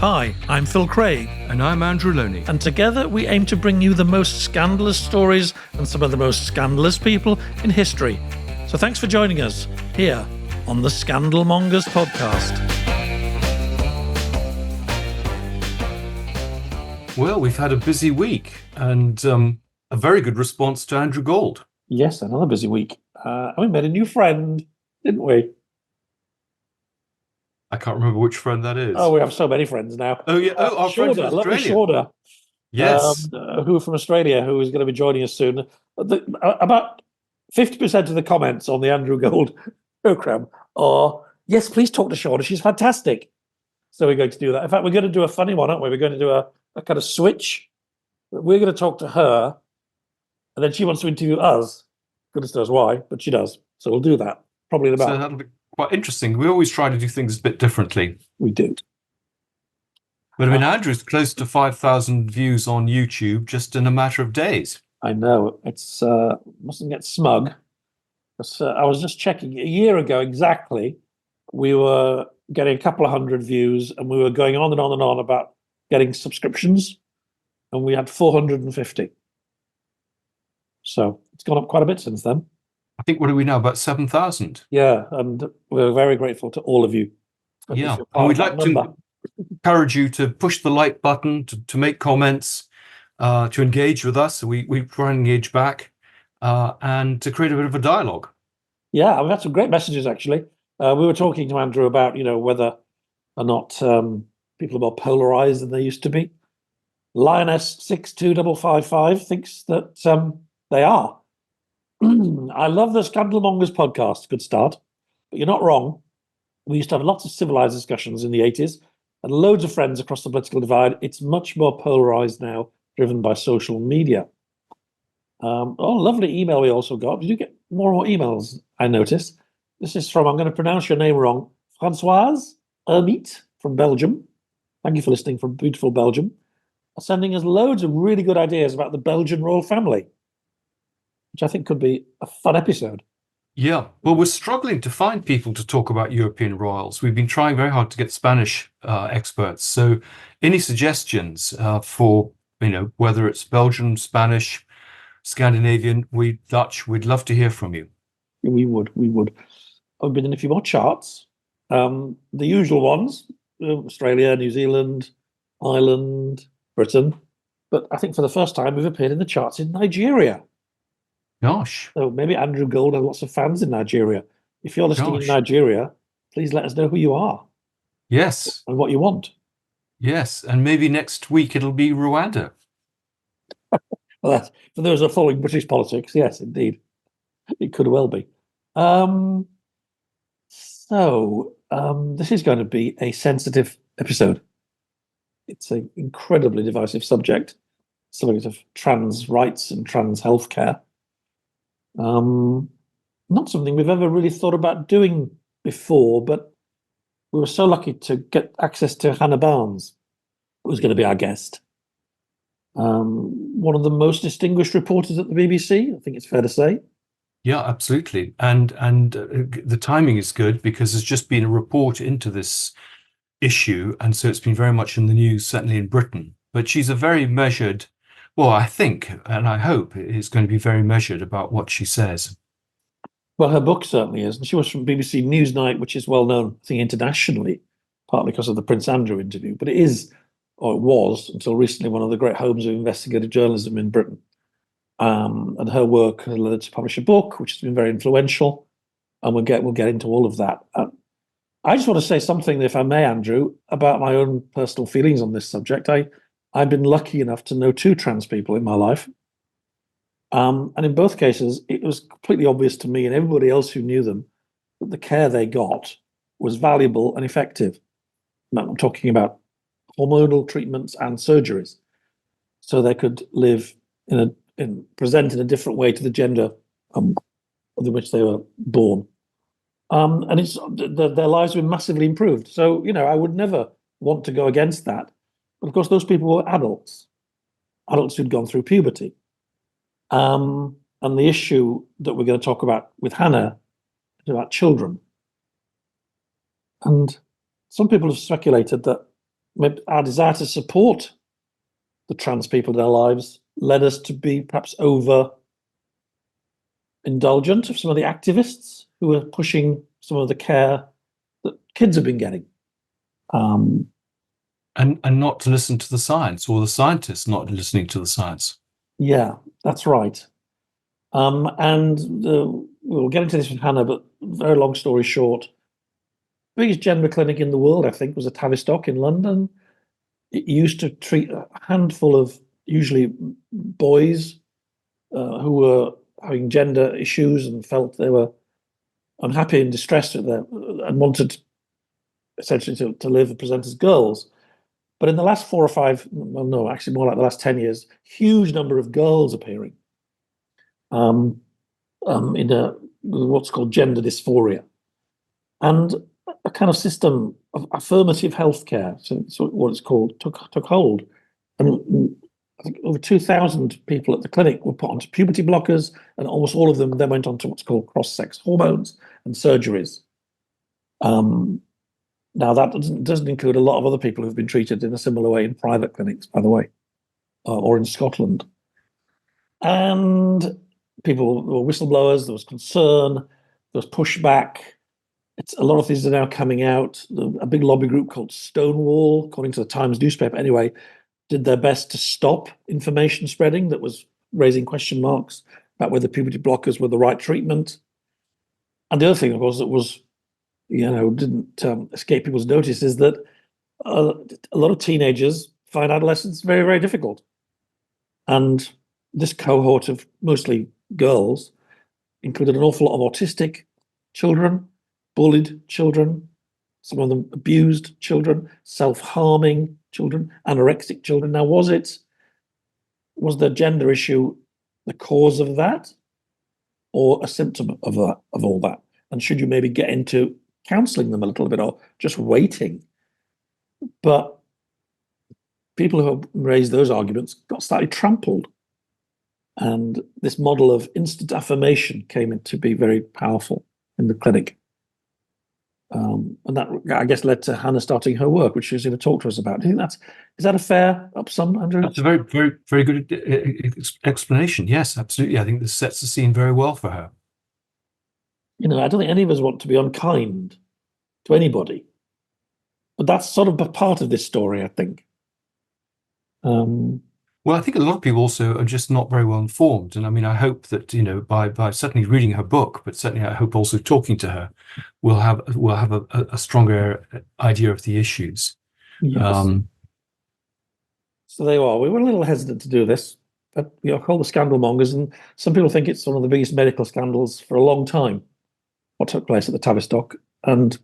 Hi, I'm Phil Craig. And I'm Andrew Loney. And together we aim to bring you the most scandalous stories and some of the most scandalous people in history. So thanks for joining us here on the Scandal Mongers podcast. Well, we've had a busy week and a very good response to Andrew Gold. Yes, another busy week. We made a new friend, didn't we? I can't remember which friend that is. Oh, we have so many friends now. Oh, yeah. Our friend from lovely Australia. Shorter. Yes. Who from Australia, who is going to be joining us soon. About 50% of the comments on the Andrew Gold program are, yes, please talk to Shorter. She's fantastic. So we're going to do that. In fact, we're going to do a funny one, aren't we? We're going to do a kind of switch. We're going to talk to her, and then she wants to interview us. Goodness knows why, but she does. So we'll do that. Probably in about... So that'll be quite interesting. We always try to do things a bit differently. We do. But I mean, Andrew's close to 5,000 views on YouTube just in a matter of days. I know. It's mustn't get smug. I was just checking. A year ago exactly, we were getting a couple of hundred views, and we were going on and on and on about getting subscriptions, and we had 450. So it's gone up quite a bit since then. I think, what are we now, about 7,000? Yeah, and we're very grateful to all of you. Yeah, and we'd like to encourage you to push the like button, to make comments, to engage with us. We try and engage back, and to create a bit of a dialogue. Yeah, we've had some great messages, actually. We were talking to Andrew about, whether or not people are more polarized than they used to be. Lioness62555 thinks that they are. I love the Scandal Mongers podcast. Good start. But you're not wrong. We used to have lots of civilized discussions in the 80s and loads of friends across the political divide. It's much more polarized now, driven by social media. Lovely email we also got. Did you get more and more emails, I noticed? This is from, I'm going to pronounce your name wrong, Françoise Hermite from Belgium. Thank you for listening from beautiful Belgium. Sending us loads of really good ideas about the Belgian royal family, which I think could be a fun episode. Yeah, well, we're struggling to find people to talk about European royals. We've been trying very hard to get Spanish experts. So any suggestions for, whether it's Belgian, Spanish, Scandinavian, Dutch, we'd love to hear from you. We would. I've been in a few more charts. The usual ones, Australia, New Zealand, Ireland, Britain. But I think for the first time, we've appeared in the charts in Nigeria. Gosh. So maybe Andrew Gold has lots of fans in Nigeria. If you're listening in Nigeria, please let us know who you are. Yes. And what you want. Yes. And maybe next week it'll be Rwanda. Well, for those who are following British politics, yes, indeed. It could well be. This is going to be a sensitive episode. It's an incredibly divisive subject, subject of trans rights and trans healthcare. Not something we've ever really thought about doing before, but we were so lucky to get access to Hannah Barnes, who was going to be our guest. One of the most distinguished reporters at the BBC, I think it's fair to say. Yeah, absolutely. And the timing is good because there's just been a report into this issue, and so it's been very much in the news, certainly in Britain. But she's a very measured, well, I think, and I hope, is going to be very measured about what she says. Well, her book certainly is. And she was from BBC Newsnight, which is well known, I think, internationally, partly because of the Prince Andrew interview. But it is, or it was, until recently, one of the great homes of investigative journalism in Britain. And her work has led her to publish a book, which has been very influential. And we'll get into all of that. I just want to say something, if I may, Andrew, about my own personal feelings on this subject. I've been lucky enough to know two trans people in my life. And in both cases, it was completely obvious to me and everybody else who knew them that the care they got was valuable and effective. I'm talking about hormonal treatments and surgeries, so they could live present in a different way to the gender in which they were born. And their lives were massively improved. So, I would never want to go against that. But of course, those people were adults who'd gone through puberty. And the issue that we're going to talk about with Hannah is about children. And some people have speculated that maybe our desire to support the trans people in our lives led us to be perhaps over indulgent of some of the activists who were pushing some of the care that kids have been getting. And not to listen to the science, or the scientists not listening to the science. Yeah, that's right. We'll get into this with Hannah, but very long story short, biggest gender clinic in the world, I think, was at Tavistock in London. It used to treat a handful of usually boys who were having gender issues and felt they were unhappy and distressed at them and wanted essentially to live and present as girls. But in the last 4 or 5, well, no, actually more like the last 10 years, huge number of girls appearing in what's called gender dysphoria. And a kind of system of affirmative healthcare, so what it's called, took hold. And I think over 2,000 people at the clinic were put onto puberty blockers, and almost all of them then went on to what's called cross-sex hormones and surgeries. Now, that doesn't include a lot of other people who've been treated in a similar way in private clinics, by the way, or in Scotland. And people were whistleblowers, there was concern, there was pushback. A lot of things are now coming out. A big lobby group called Stonewall, according to the Times newspaper anyway, did their best to stop information spreading that was raising question marks about whether puberty blockers were the right treatment. And the other thing, of course, that was, didn't escape people's notice is that a lot of teenagers find adolescence very, very difficult. And this cohort of mostly girls included an awful lot of autistic children, bullied children, some of them abused children, self-harming children, anorexic children. Now, was the gender issue the cause of that, or a symptom of all that? And should you maybe get into counselling them a little bit, or just waiting? But people who have raised those arguments got slightly trampled. And this model of instant affirmation came in to be very powerful in the clinic. And that, I guess, led to Hannah starting her work, which she's going to talk to us about. Do you think is that a fair upsum, Andrew? That's a very, very, very good explanation. Yes, absolutely. I think this sets the scene very well for her. I don't think any of us want to be unkind to anybody, but that's sort of a part of this story, I think. Well, I think a lot of people also are just not very well informed. And I mean, I hope that, by certainly reading her book, but certainly I hope also talking to her, we'll have a stronger idea of the issues. Yes. So there you are. We were a little hesitant to do this, but we are called the Scandal Mongers, and some people think it's one of the biggest medical scandals for a long time, what took place at the Tavistock. And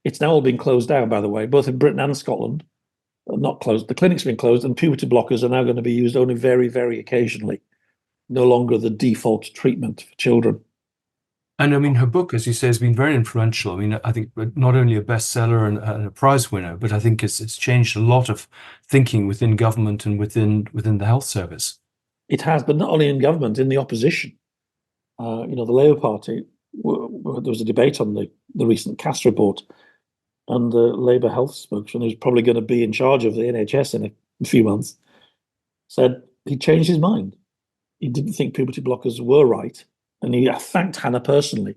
it's now all been closed down, by the way, both in Britain and Scotland. Not closed. The clinic's been closed, and puberty blockers are now going to be used only very, very occasionally. No longer the default treatment for children. And I mean, her book, as you say, has been very influential. I mean, I think not only a bestseller and a prize winner, but I think it's changed a lot of thinking within government and within the health service. It has, but not only in government, in the opposition. The Labour Party, there was a debate on the recent CAS report, and the Labour health spokesman, who's probably going to be in charge of the NHS in a few months, said he changed his mind. He didn't think puberty blockers were right, and he thanked Hannah personally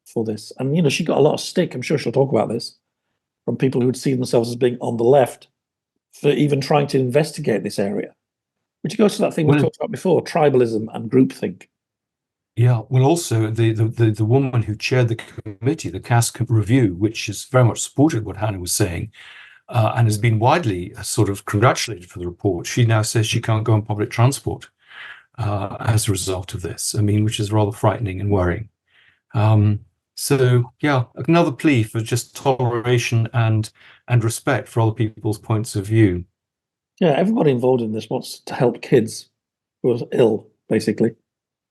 for this. And, she got a lot of stick, I'm sure she'll talk about this, from people who would see themselves as being on the left for even trying to investigate this area, which goes to that thing we talked about before, tribalism and groupthink. Yeah, well, also the woman who chaired the committee, the CAS review, which has very much supported what Hannah was saying, and has been widely sort of congratulated for the report. She now says she can't go on public transport as a result of this. I mean, which is rather frightening and worrying. So yeah, another plea for just toleration and respect for other people's points of view. Yeah, everybody involved in this wants to help kids who are ill, basically.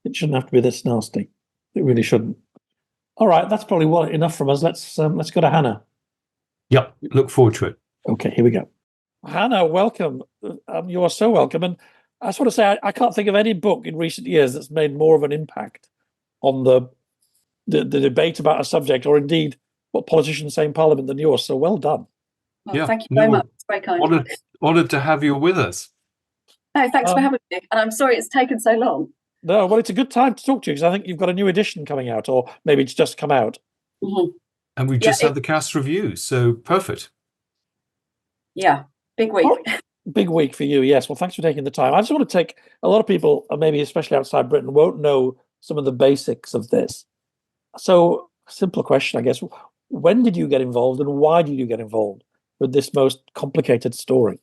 It shouldn't have to be this nasty. It really shouldn't. All right, that's probably enough from us. Let's go to Hannah. Yep, look forward to it. Okay, here we go. Hannah, welcome. You are so welcome. And I just want to say, I can't think of any book in recent years that's made more of an impact on the debate about a subject, or indeed what politicians say in Parliament, than yours. So well done. Well, Yeah, thank you no, very we're much. It's very kind. honored to have you with us. No, thanks for having me. And I'm sorry it's taken so long. No, well, it's a good time to talk to you because I think you've got a new edition coming out, or maybe it's just come out. Mm-hmm. And we've just had the cast review, so perfect. Yeah, big week. Big week for you, yes. Well, thanks for taking the time. I just want to take, a lot of people, maybe especially outside Britain, won't know some of the basics of this. So, simple question, I guess. When did you get involved and why did you get involved with this most complicated story?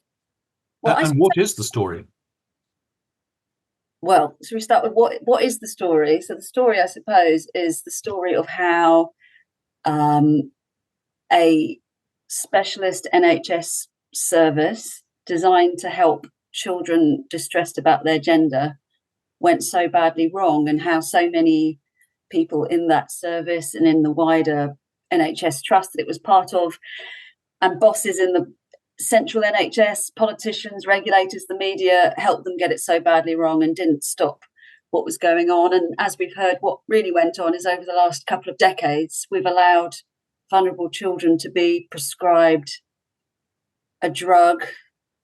Well, and what is the story? Well, so we start with what is the story? So the story, I suppose, is the story of how a specialist NHS service designed to help children distressed about their gender went so badly wrong, and how so many people in that service and in the wider NHS trust that it was part of, and bosses in the central NHS, politicians, regulators, the media, helped them get it so badly wrong and didn't stop what was going on. And as we've heard, what really went on is over the last couple of decades, we've allowed vulnerable children to be prescribed a drug,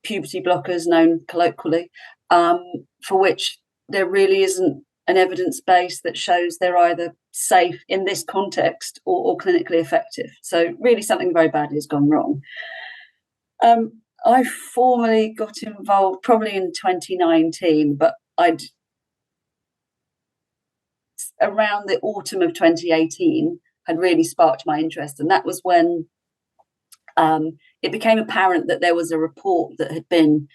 puberty blockers known colloquially, for which there really isn't an evidence base that shows they're either safe in this context or clinically effective. So really something very badly has gone wrong. I formally got involved probably in 2019, but around the autumn of 2018 had really sparked my interest. And that was when it became apparent that there was a report that had been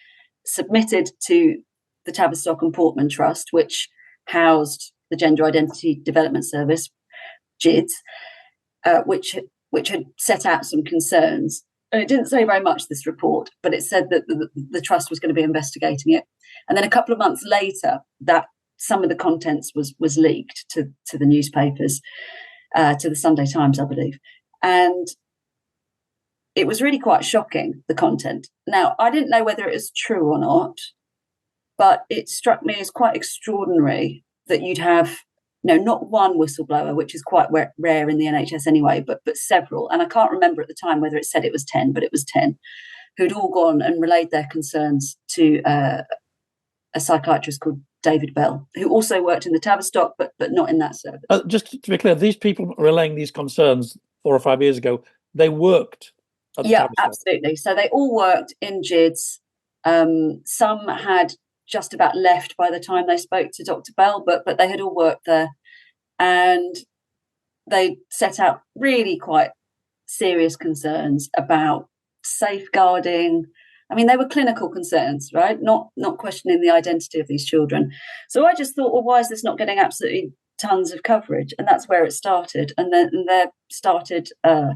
submitted to the Tavistock and Portman Trust, which housed the Gender Identity Development Service, GIDS, which had set out some concerns. And it didn't say very much, this report, but it said that the trust was going to be investigating it. And then a couple of months later, that some of the contents was leaked to the newspapers, to the Sunday Times, I believe. And it was really quite shocking, the content. Now, I didn't know whether it was true or not, but it struck me as quite extraordinary that you'd have, not one whistleblower, which is quite rare in the NHS anyway, but several. And I can't remember at the time whether it said it was 10, but it was 10, who'd all gone and relayed their concerns to a psychiatrist called David Bell, who also worked in the Tavistock, but not in that service. Just to be clear, these people relaying these concerns 4 or 5 years ago, they worked at the Tavistock. Absolutely. So they all worked in GIDS. Some had just about left by the time they spoke to Dr. Bell, but they had all worked there, and they set out really quite serious concerns about safeguarding. I mean, they were clinical concerns, right? Not questioning the identity of these children. So I just thought, well, why is this not getting absolutely tons of coverage? And that's where it started. And then there started a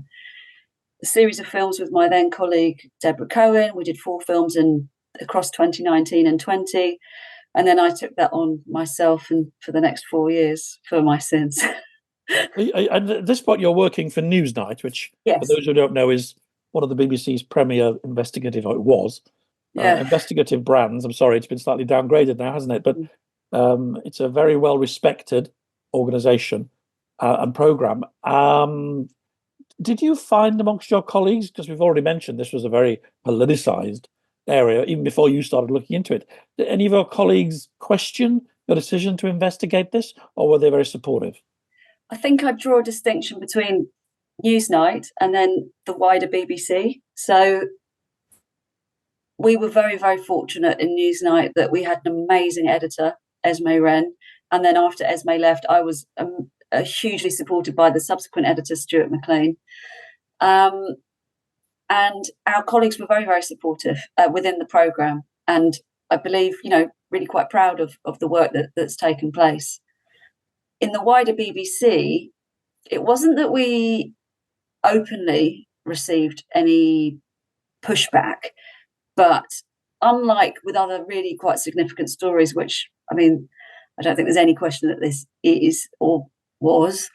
series of films with my then colleague Deborah Cohen. We did 4 films across 2019 and 20, and then I took that on myself and for the next 4 years for my sins. And at this point, you're working for Newsnight, which, yes, for those who don't know, is one of the BBC's premier investigative, or it was, investigative brands. I'm sorry, it's been slightly downgraded now, hasn't it? But it's a very well-respected organisation and programme. Did you find amongst your colleagues, because we've already mentioned this was a very politicised area, even before you started looking into it, did any of your colleagues question your decision to investigate this, or were they very supportive? I think I'd draw a distinction between Newsnight and then the wider BBC. So we were very, very fortunate in Newsnight that we had an amazing editor, Esme Wren. And then after Esme left, I was hugely supported by the subsequent editor, Stuart McLean. And our colleagues were very, very supportive within the programme. And I believe, really quite proud of the work that's taken place. In the wider BBC, it wasn't that we openly received any pushback, but unlike with other really quite significant stories, which, I mean, I don't think there's any question that this is or was,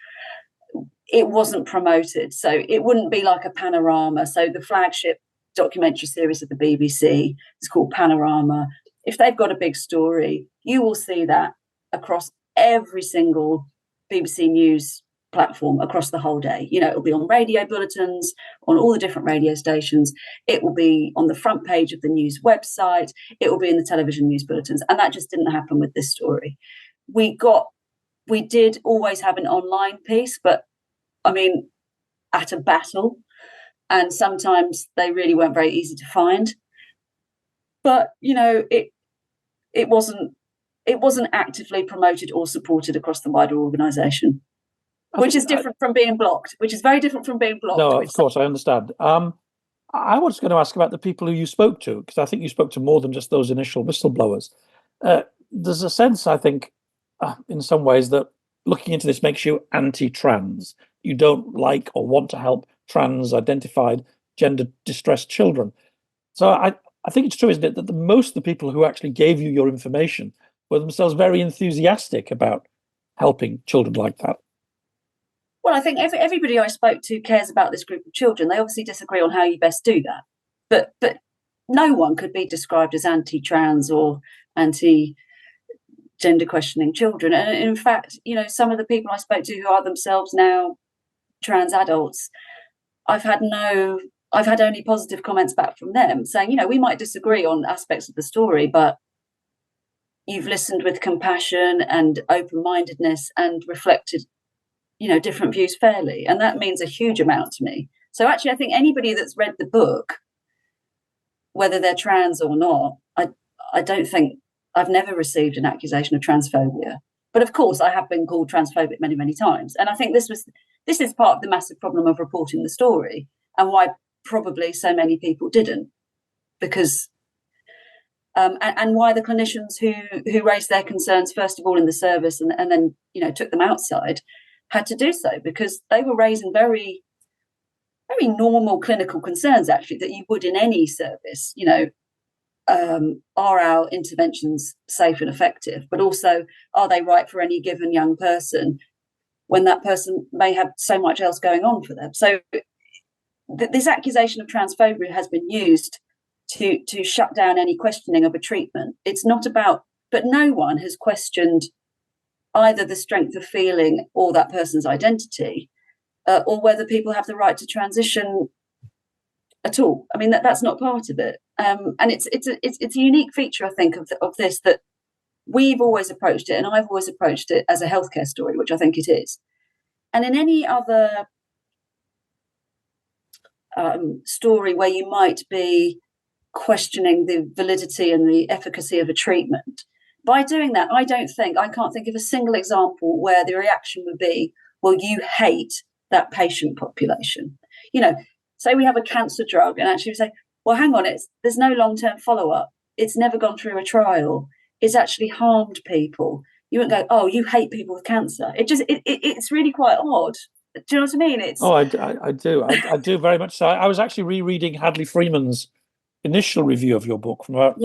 it wasn't promoted. So it wouldn't be like a Panorama. So the flagship documentary series of the BBC is called Panorama. If they've got a big story, you will see that across every single BBC News platform across the whole day. It'll be on radio bulletins, on all the different radio stations. It will be on the front page of the news website. It will be in the television news bulletins. And that just didn't happen with this story. We did always have an online piece, but I mean, at a battle. And sometimes they really weren't very easy to find. But, it wasn't actively promoted or supported across the wider organisation, which is different from being blocked, which is very different from being blocked. No, of course, I understand. I was going to ask about the people who you spoke to, because I think you spoke to more than just those initial whistleblowers. There's a sense, I think, in some ways, that looking into this makes you anti-trans. You don't like or want to help trans-identified, gender-distressed children. So I think it's true, isn't it, that most of the people who actually gave you your information were themselves very enthusiastic about helping children like that. Well, I think everybody I spoke to cares about this group of children. They obviously disagree on how you best do that. But no one could be described as anti-trans or anti-gender questioning children. And in fact, some of the people I spoke to who are themselves now trans adults, I've had only positive comments back from them saying, we might disagree on aspects of the story, but you've listened with compassion and open-mindedness and reflected different views fairly, and that means a huge amount to me. So actually, I think anybody that's read the book, whether they're trans or not, I don't think I've never received an accusation of transphobia. But of course, I have been called transphobic many, many times, and I think this is part of the massive problem of reporting the story, and why probably so many people didn't, because and why the clinicians who raised their concerns first of all in the service and then took them outside had to do so, because they were raising very, very normal clinical concerns, actually, that you would in any service. Are our interventions safe and effective? But also, are they right for any given young person when that person may have so much else going on for them? So this accusation of transphobia has been used to shut down any questioning of a treatment. It's not about, but no one has questioned either the strength of feeling or that person's identity, or whether people have the right to transition at all. I mean, that's not part of it. And it's a unique feature, I think, of this, that we've always approached it, and I've always approached it as a healthcare story, which I think it is. And in any other story where you might be questioning the validity and the efficacy of a treatment, by doing that, I can't think of a single example where the reaction would be, well, you hate that patient population. Say we have a cancer drug, and actually we say, well, hang on, there's no long-term follow-up. It's never gone through a trial. It's actually harmed people. You wouldn't go, oh, you hate people with cancer. It's really quite odd. Do you know what I mean? I do. I do very much so. I was actually rereading Hadley Freeman's initial review of your book from about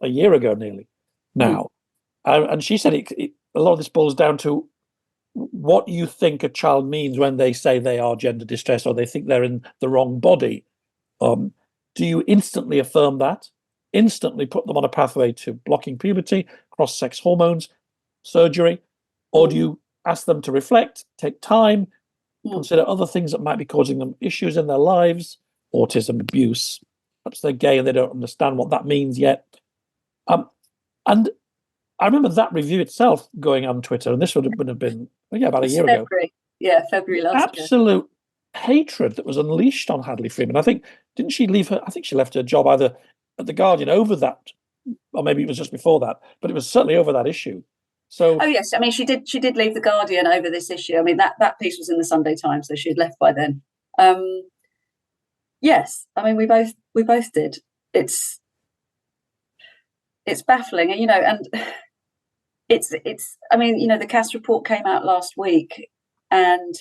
a year ago nearly now. And she said a lot of this boils down to what you think a child means when they say they are gender distressed or they think they're in the wrong body. Do you instantly affirm that? Instantly put them on a pathway to blocking puberty, cross-sex hormones, surgery? Or do you ask them to reflect, take time, consider other things that might be causing them issues in their lives, autism, abuse, perhaps they're gay and they don't understand what that means yet? And I remember that review itself going on Twitter, and this would have been about a year ago. February last year. Absolute hatred that was unleashed on Hadley Freeman. I think, didn't she leave her? I think she left her job either at the Guardian over that, or maybe it was just before that, but it was certainly over that issue. So, oh yes, I mean she did leave the Guardian over this issue. I mean that piece was in the Sunday Times, so she had left by then. Yes, I mean we both did. It's baffling, and it's I mean, the Cass report came out last week, and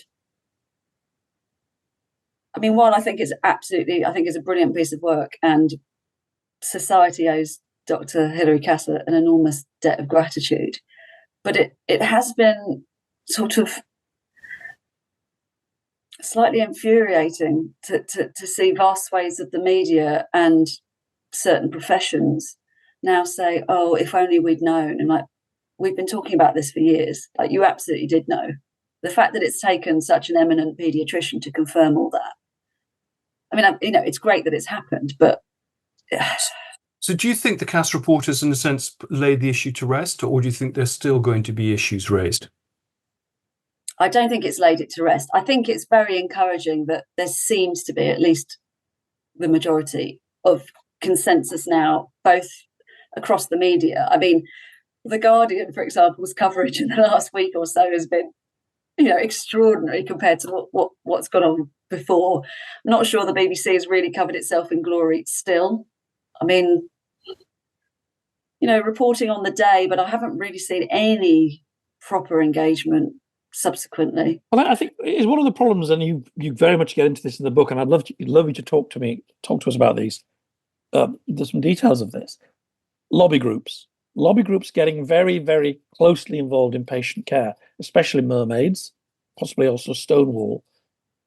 I mean, while I think it's a brilliant piece of work, and society owes Dr. Hilary Cass an enormous debt of gratitude, but it has been sort of slightly infuriating to see vast swathes of the media and certain professions now say, oh, if only we'd known. And like, we've been talking about this for years. Like, you absolutely did know. the fact that it's taken such an eminent paediatrician to confirm all that. I mean, it's great that it's happened, but. So do you think the Cass report has, in a sense, laid the issue to rest, or do you think there's still going to be issues raised? I don't think it's laid it to rest. I think it's very encouraging that there seems to be at least the majority of consensus now, both across the media. I mean, The Guardian, for example's coverage in the last week or so has been, extraordinary compared to what's gone on before. I'm not sure the BBC has really covered itself in glory still. I mean, reporting on the day, but I haven't really seen any proper engagement subsequently. Well, I think it's one of the problems, and you very much get into this in the book, and I'd love you to talk to us about these. There's some details of this. Lobby groups getting very, very closely involved in patient care, especially mermaids, possibly also Stonewall.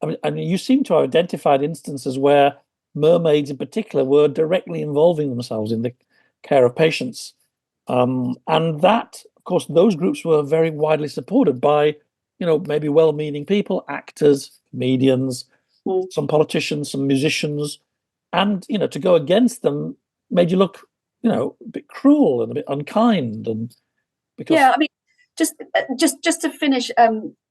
I mean, you seem to have identified instances where mermaids in particular were directly involving themselves in the care of patients. And that, of course, those groups were very widely supported by, maybe well-meaning people, actors, comedians, some politicians, some musicians. And, to go against them made you look, a bit cruel and a bit unkind. And because I mean, just to finish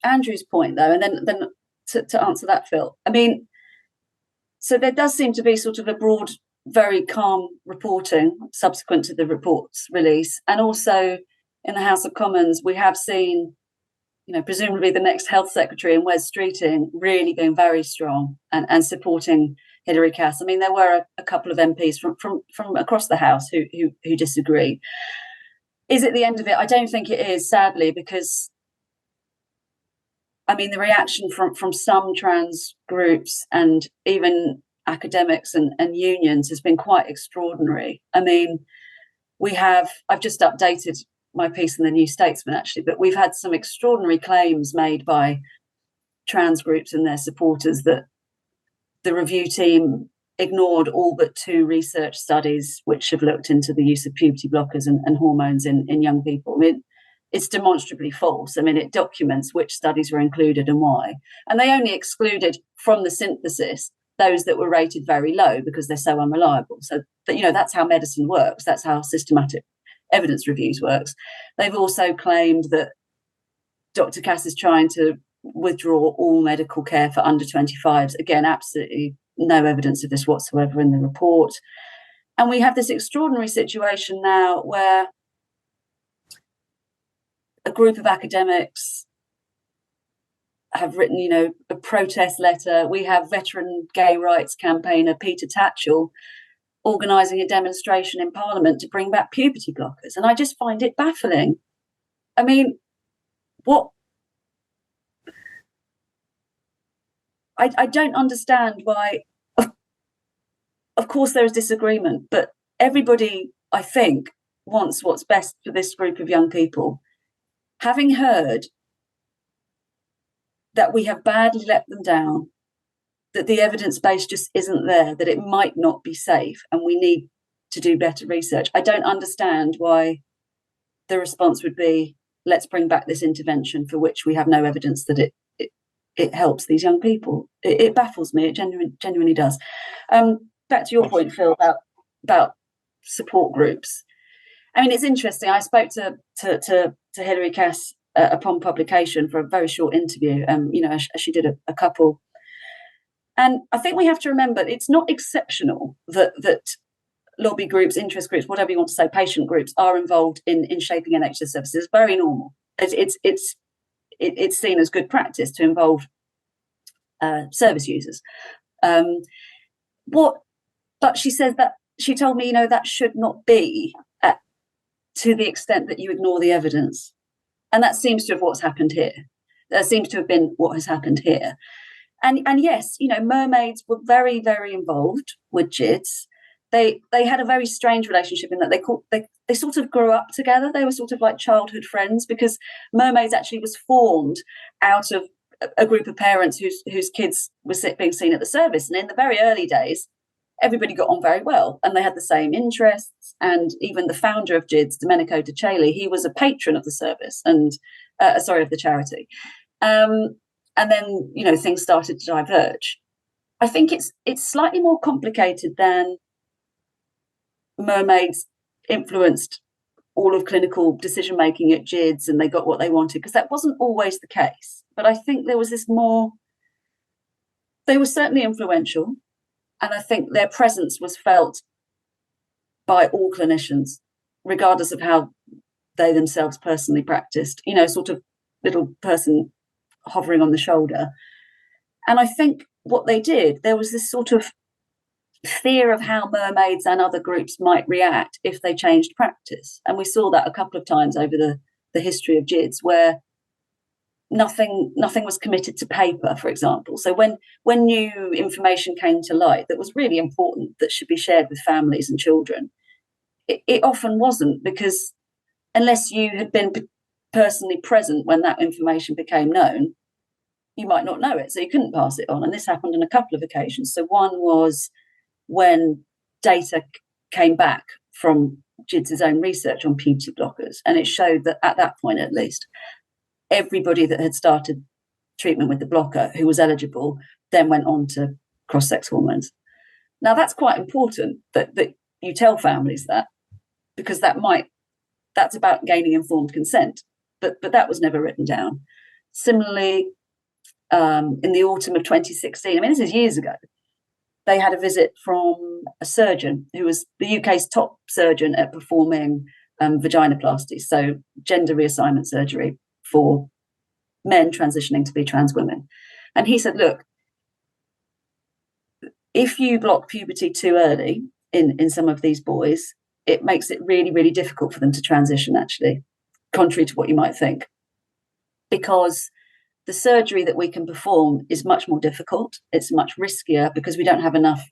Andrew's point, though, and then to answer that, Phil. I mean, so there does seem to be sort of a broad, very calm reporting subsequent to the report's release. And also in the House of Commons, we have seen, presumably the next health secretary in Wes Streeting really being very strong and supporting Hilary Cass. I mean, there were a couple of MPs from across the House who disagree. Is it the end of it? I don't think it is, sadly, because I mean, the reaction from some trans groups and even academics and unions has been quite extraordinary. I mean, I've just updated my piece in the New Statesman, actually, but we've had some extraordinary claims made by trans groups and their supporters that the review team ignored all but 2 research studies which have looked into the use of puberty blockers and hormones in young people. I mean, it's demonstrably false. I mean, it documents which studies were included and why. And they only excluded from the synthesis those that were rated very low because they're so unreliable. So, that's how medicine works. That's how systematic evidence reviews works. They've also claimed that Dr. Cass is trying to withdraw all medical care for under 25s. Again, absolutely no evidence of this whatsoever in the report. And we have this extraordinary situation now where a group of academics have written, a protest letter. We have veteran gay rights campaigner Peter Tatchell organising a demonstration in Parliament to bring back puberty blockers. And I just find it baffling. I mean, what? I don't understand why. Of course, there is disagreement, but everybody, I think, wants what's best for this group of young people. Having heard that we have badly let them down, that the evidence base just isn't there, that it might not be safe, and we need to do better research, I don't understand why the response would be, let's bring back this intervention for which we have no evidence that it helps these young people. It baffles me. It genuinely does. Back to your point, Phil, about support groups. I mean, it's interesting. I spoke to Hilary Cass upon publication for a very short interview. As she did a couple. And I think we have to remember it's not exceptional that lobby groups, interest groups, whatever you want to say, patient groups are involved in shaping NHS services. It's very normal. It's seen as good practice to involve service users. But she says that she told me, that should not be to the extent that you ignore the evidence. And that seems to have what's happened here. That seems to have been what has happened here. And yes, mermaids were very, very involved with GIDS. They had a very strange relationship in that they sort of grew up together. They were sort of like childhood friends, because Mermaids actually was formed out of a group of parents whose kids were being seen at the service. And in the very early days, everybody got on very well and they had the same interests. And even the founder of GIDS, Domenico De Celi, he was a patron of the service and of the charity. And then, things started to diverge. I think it's slightly more complicated than mermaids influenced all of clinical decision making at GIDS and they got what they wanted, because that wasn't always the case. But I think there was they were certainly influential, and I think their presence was felt by all clinicians, regardless of how they themselves personally practiced, sort of little person hovering on the shoulder. And I think what they did, there was this sort of fear of how mermaids and other groups might react if they changed practice. And we saw that a couple of times over the history of GIDS, where nothing was committed to paper, for example. So when new information came to light that was really important, that should be shared with families and children, it often wasn't, because unless you had been personally present when that information became known, you might not know it, so you couldn't pass it on. And this happened on a couple of occasions. So one was when data came back from GIDS's own research on puberty blockers, and it showed that at that point, at least, everybody that had started treatment with the blocker who was eligible then went on to cross-sex hormones. Now, that's quite important that you tell families that, because that's about gaining informed consent, but that was never written down. Similarly, in the autumn of 2016, this is years ago, they had a visit from a surgeon who was the UK's top surgeon at performing vaginoplasty, so gender reassignment surgery for men transitioning to be trans women. And he said, look, if you block puberty too early in some of these boys, it makes it really, really difficult for them to transition, actually, contrary to what you might think, because the surgery that we can perform is much more difficult. It's much riskier because we don't have enough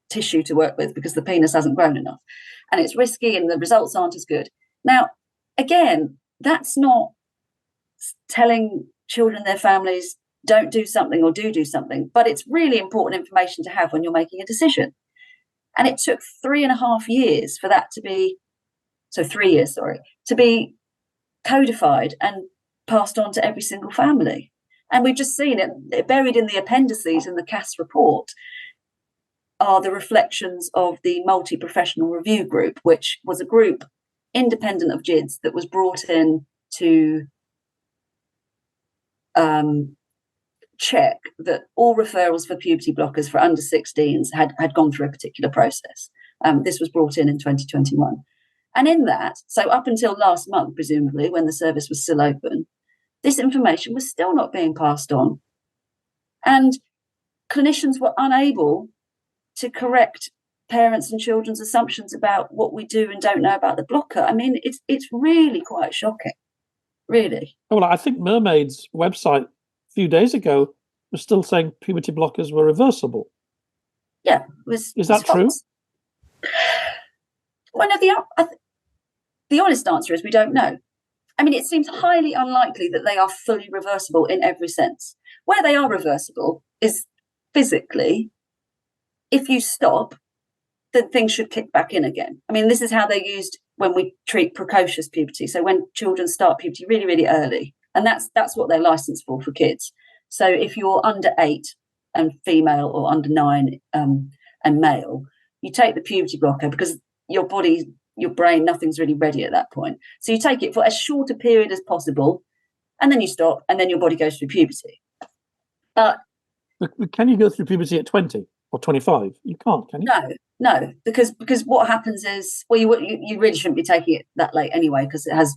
tissue to work with, because the penis hasn't grown enough. And it's risky and the results aren't as good. Now, again, that's not telling children, their families, don't do something or do something, but it's really important information to have when you're making a decision. And it took 3.5 years for that to be, 3 years, to be codified and passed on to every single family. And we've just seen it buried in the appendices in the CAS report are the reflections of the multi-professional review group, which was a group independent of GIDS that was brought in to check that all referrals for puberty blockers for under 16s had gone through a particular process. This was brought in 2021. And in that, so up until last month, presumably, when the service was still open, this information was still not being passed on. And clinicians were unable to correct parents and children's assumptions about what we do and don't know about the blocker. It's really quite shocking, really. Well, I think Mermaid's website a few days ago was still saying puberty blockers were reversible. Yeah. Is that true? Well, no, the honest answer is we don't know. It seems highly unlikely that they are fully reversible in every sense. Where they are reversible is physically, if you stop, then things should kick back in again. This is how they're used when we treat precocious puberty. So when children start puberty really, really early, and that's what they're licensed for kids. So if you're under 8 and female, or under 9 and male, you take the puberty blocker because your body, your brain, nothing's really ready at that point. So you take it for as short a period as possible, and then you stop, and then your body goes through puberty. But can you go through puberty at 20 or 25? You can't, can you? No, because what happens is, well, you really shouldn't be taking it that late anyway, because it has,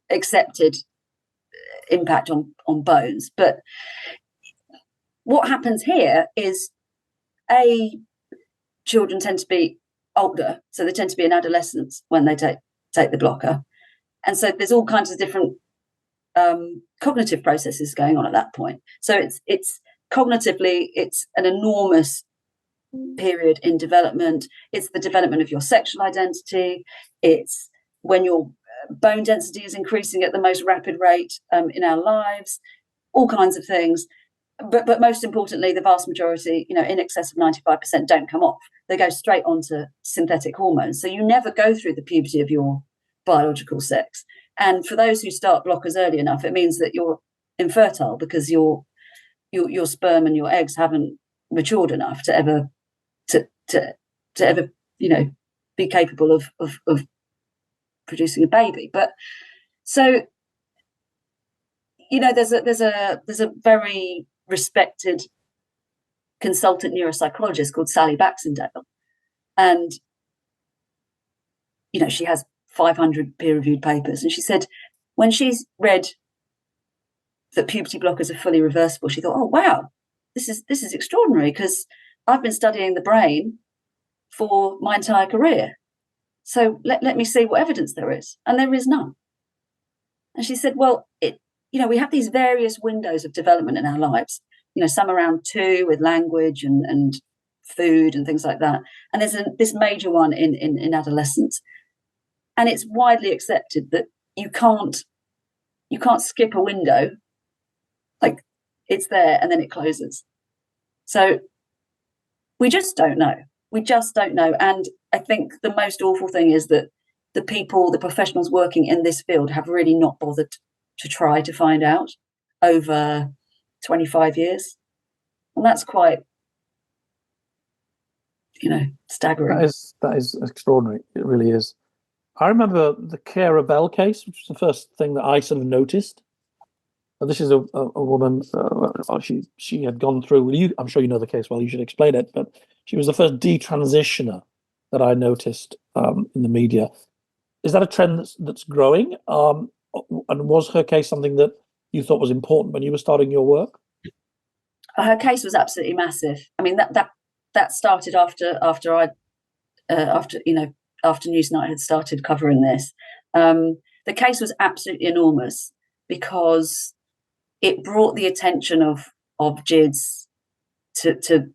accepted impact on bones. But what happens here is, children tend to be older, so they tend to be in adolescence when they take the blocker, and so there's all kinds of different cognitive processes going on at that point. So it's cognitively, it's an enormous period in development. It's the development of your sexual identity. It's when your bone density is increasing at the most rapid rate in our lives, all kinds of things. But most importantly, the vast majority, in excess of 95%, don't come off. They go straight onto synthetic hormones. So you never go through the puberty of your biological sex. And for those who start blockers early enough, it means that you're infertile because your sperm and your eggs haven't matured enough to ever be capable of producing a baby. But so there's a very respected consultant neuropsychologist called Sally Baxendale, and she has 500 peer-reviewed papers, and she said when she's read that puberty blockers are fully reversible, she thought, oh wow, this is extraordinary, because I've been studying the brain for my entire career, so let me see what evidence there is, and there is none. And she said, well, we have these various windows of development in our lives, some around 2 with language and food and things like that, and there's this major one in adolescence. And it's widely accepted that you can't skip a window, like it's there and then it closes. So we just don't know. And I think the most awful thing is that the professionals working in this field have really not bothered to try to find out over 25 years. And that's quite, staggering. That is extraordinary. It really is. I remember the Cara Bell case, which was the first thing that I sort of noticed. This is a woman. She had gone through. I'm sure you know the case well. You should explain it. But she was the first detransitioner that I noticed in the media. Is that a trend that's growing? And was her case something that you thought was important when you were starting your work? Her case was absolutely massive. I mean, that started after Newsnight had started covering this. The case was absolutely enormous because it brought the attention of GIDS to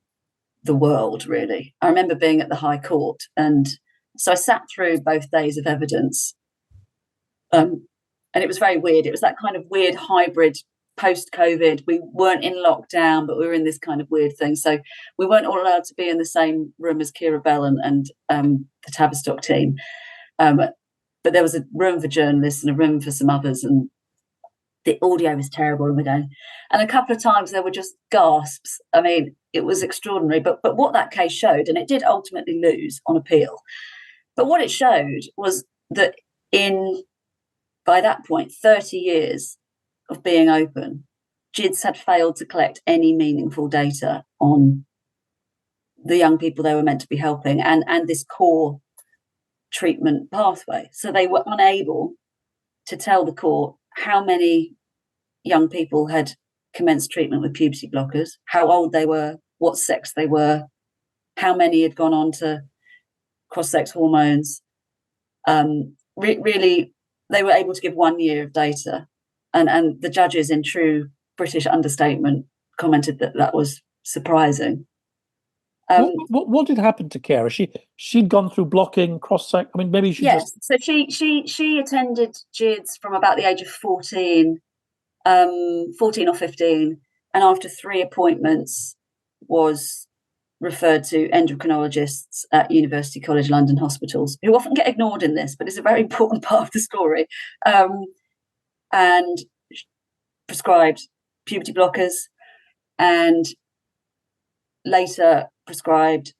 the world, really. I remember being at the High Court, and so I sat through both days of evidence, and it was very weird. It was that kind of weird hybrid post-COVID. We weren't in lockdown, but we were in this kind of weird thing. So we weren't all allowed to be in the same room as Cara Bell and the Tavistock team. But there was a room for journalists and a room for some others, and the audio was terrible. And a couple of times there were just gasps. I mean, it was extraordinary. But what that case showed, and it did ultimately lose on appeal, but what it showed was that by that point, 30 years of being open, GIDS had failed to collect any meaningful data on the young people they were meant to be helping and this core treatment pathway. So they were unable to tell the court how many young people had commenced treatment with puberty blockers, how old they were, what sex they were, how many had gone on to cross-sex hormones. Really, they were able to give 1 year of data. And the judges, in true British understatement, commented that was surprising. What did happen to Cara? She'd gone through blocking, cross-sex. I mean, maybe she So she attended GIDS from about the age of 14 or 15, and after 3 appointments was referred to endocrinologists at University College London hospitals, who often get ignored in this, but it's a very important part of the story. And prescribed puberty blockers, and later prescribed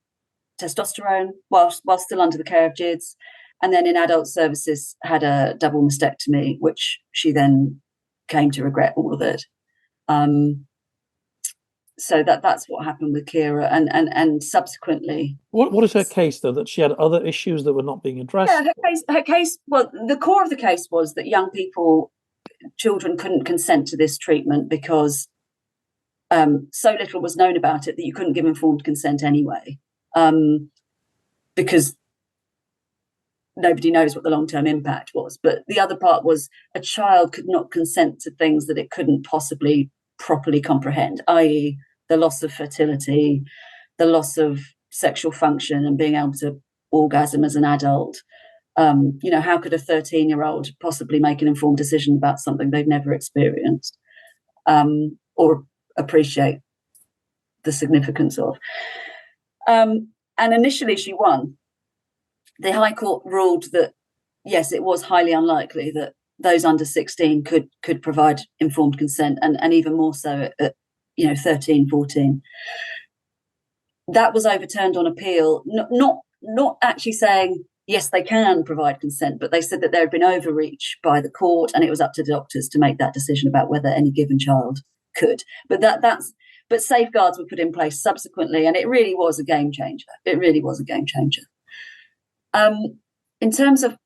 testosterone while still under the care of GIDS, and then in adult services had a double mastectomy, which she then came to regret all of it. So that's what happened with Cara, and subsequently. What is her case, though? That she had other issues that were not being addressed? Yeah, her case. Well, the core of the case was that children couldn't consent to this treatment because so little was known about it that you couldn't give informed consent anyway, because nobody knows what the long-term impact was. But the other part was a child could not consent to things that it couldn't possibly properly comprehend, i.e. the loss of fertility, the loss of sexual function and being able to orgasm as an adult. How could a 13-year-old possibly make an informed decision about something they've never experienced or appreciate the significance of? And initially she won. The High Court ruled that, yes, it was highly unlikely that those under 16 could provide informed consent, and even more so at 13, 14. That was overturned on appeal, not actually saying yes, they can provide consent, but they said that there had been overreach by the court, and it was up to the doctors to make that decision about whether any given child could. But but safeguards were put in place subsequently, and it really was a game changer. It really was a game changer. In terms of,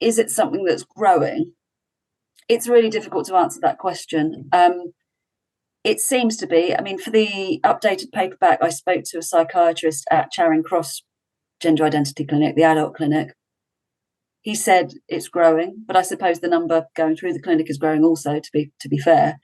is it something that's growing? It's really difficult to answer that question. It seems to be. I mean, for the updated paperback, I spoke to a psychiatrist at Charing Cross Gender Identity Clinic, the adult clinic. He said it's growing, but I suppose the number going through the clinic is growing also, to be fair.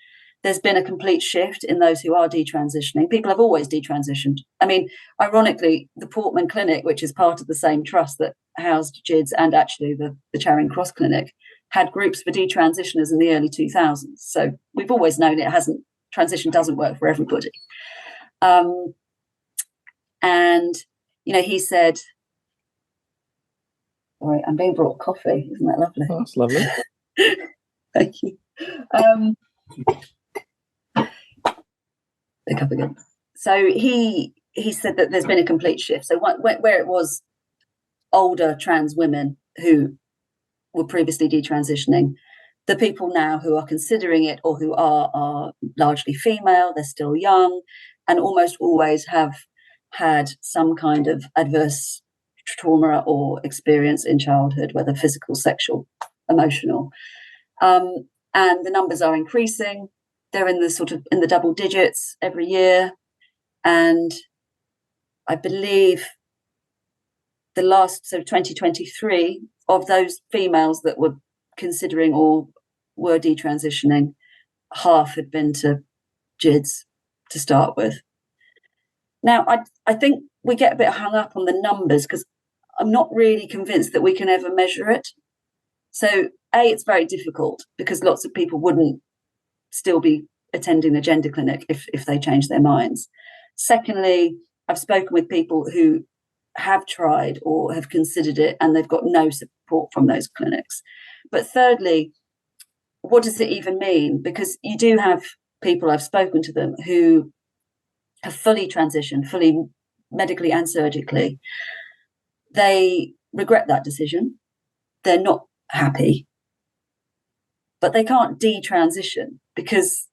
There's been a complete shift in those who are detransitioning. People have always detransitioned. I mean, ironically, the Portman Clinic, which is part of the same trust that housed GIDS and actually the Charing Cross Clinic, had groups for detransitioners in the early 2000s. So we've always known transition doesn't work for everybody. And, he said, all right, I'm being brought coffee. Isn't that lovely? Oh, that's lovely. Thank you. Pick up again. So he said that there's been a complete shift. So where it was older trans women who were previously detransitioning, the people now who are considering it or who are largely female, they're still young, and almost always have had some kind of adverse trauma or experience in childhood, whether physical, sexual, emotional. And the numbers are increasing. They're in the double digits every year. And I believe the last, 2023, of those females that were considering or were detransitioning, half had been to GIDS to start with. Now, I think we get a bit hung up on the numbers because I'm not really convinced that we can ever measure it. So, it's very difficult because lots of people wouldn't still be attending the gender clinic if they change their minds. Secondly, I've spoken with people who have tried or have considered it and they've got no support from those clinics. But thirdly, what does it even mean? Because you do have people, I've spoken to them, who have fully transitioned, fully medically and surgically. They regret that decision. They're not happy. But they can't detransition because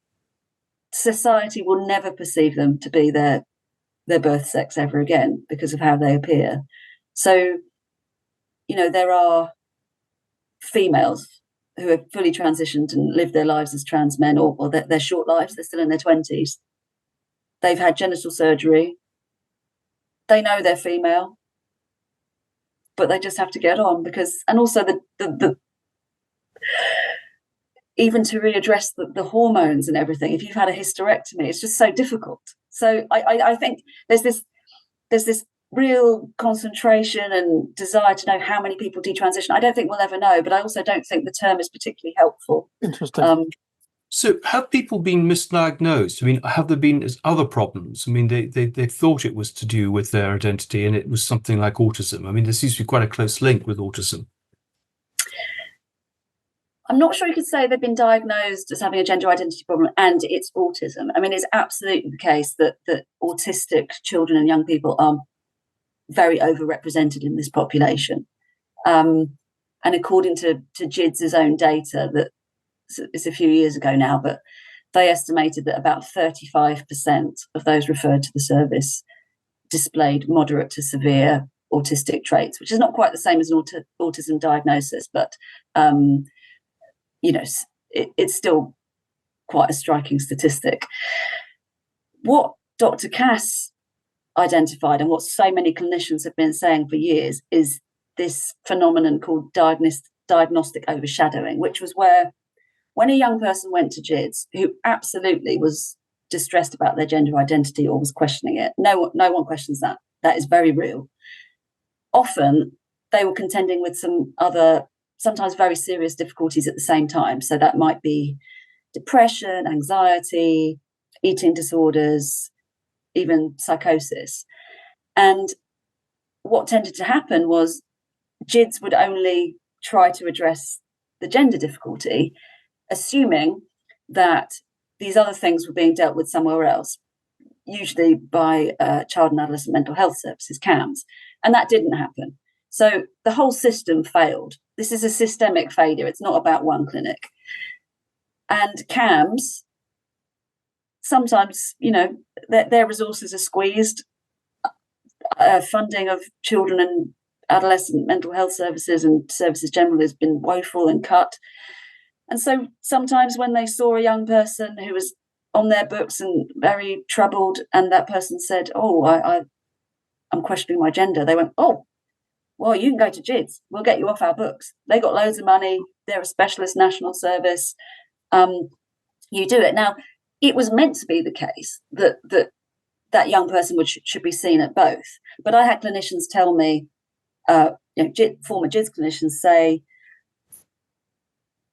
society will never perceive them to be their birth sex ever again because of how they appear. So, there are females who have fully transitioned and lived their lives as trans men, or their short lives, they're still in their 20s. They've had genital surgery. They know they're female, but they just have to get on and also the even to readdress the hormones and everything. If you've had a hysterectomy, it's just so difficult. So I think there's this real concentration and desire to know how many people detransition. I don't think we'll ever know, but I also don't think the term is particularly helpful. Interesting. So have people been misdiagnosed? I mean, have there been other problems? I mean, they thought it was to do with their identity and it was something like autism. I mean, there seems to be quite a close link with autism. I'm not sure you could say they've been diagnosed as having a gender identity problem and it's autism. I mean, it's absolutely the case that autistic children and young people are very overrepresented in this population. And according to GIDS' own data, that it's a few years ago now, but they estimated that about 35% of those referred to the service displayed moderate to severe autistic traits, which is not quite the same as an autism diagnosis, but it's still quite a striking statistic. What Dr. Cass identified and what so many clinicians have been saying for years is this phenomenon called diagnostic overshadowing, which was where when a young person went to GIDS who absolutely was distressed about their gender identity or was questioning it, no one questions that. That is very real. Often they were contending with some other, sometimes very serious difficulties at the same time. So that might be depression, anxiety, eating disorders, even psychosis. And what tended to happen was GIDS would only try to address the gender difficulty, assuming that these other things were being dealt with somewhere else, usually by Child and Adolescent Mental Health Services, CAMS, and that didn't happen. So the whole system failed. This is a systemic failure. It's not about one clinic. And CAMS, sometimes, their resources are squeezed. Funding of children and adolescent mental health services and services generally has been woeful and cut. And so sometimes when they saw a young person who was on their books and very troubled, and that person said, "Oh, I'm questioning my gender," they went, "Oh, well, you can go to GIDS. We'll get you off our books. They got loads of money. They're a specialist national service. You do it." Now, it was meant to be the case that young person should be seen at both. But I had clinicians tell me, former GIDS clinicians say,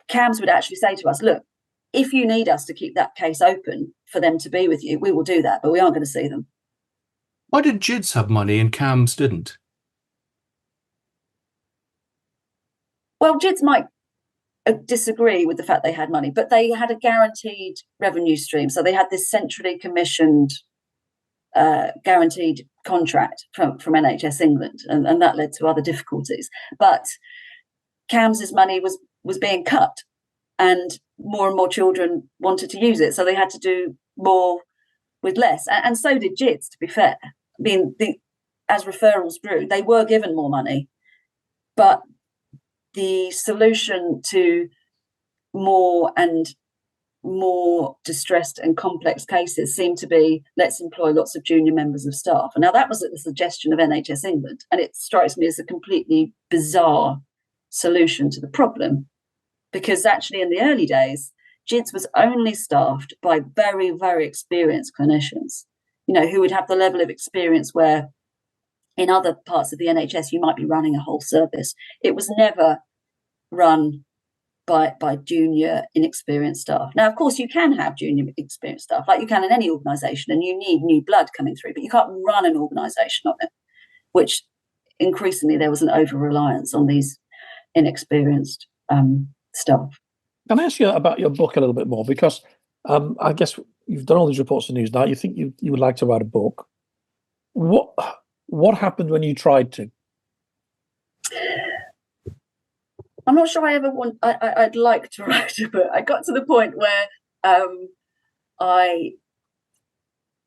CAMS would actually say to us, "Look, if you need us to keep that case open for them to be with you, we will do that, but we aren't going to see them." Why did GIDS have money and CAMS didn't? Well, GIDS might disagree with the fact they had money, but they had a guaranteed revenue stream. So they had this centrally commissioned guaranteed contract from NHS England, and that led to other difficulties. But CAMS's money was being cut, and more children wanted to use it, so they had to do more with less, and so did GIDS, to be fair. I mean, as referrals grew, they were given more money, but the solution to more distressed and complex cases seemed to be, let's employ lots of junior members of staff. And now that was at the suggestion of NHS England, and it strikes me as a completely bizarre solution to the problem, because actually in the early days, GIDS was only staffed by very, very experienced clinicians, who would have the level of experience where in other parts of the NHS you might be running a whole service. It was never run by junior, inexperienced staff. Now, of course, you can have junior, experienced staff, like you can in any organisation, and you need new blood coming through, but you can't run an organisation on it, which increasingly there was an over-reliance on these inexperienced staff. Can I ask you about your book a little bit more? Because I guess you've done all these reports for Newsnight. You think you would like to write a book. What happened when you tried to? I'm not sure I ever I'd like to write a book. I got to the point where I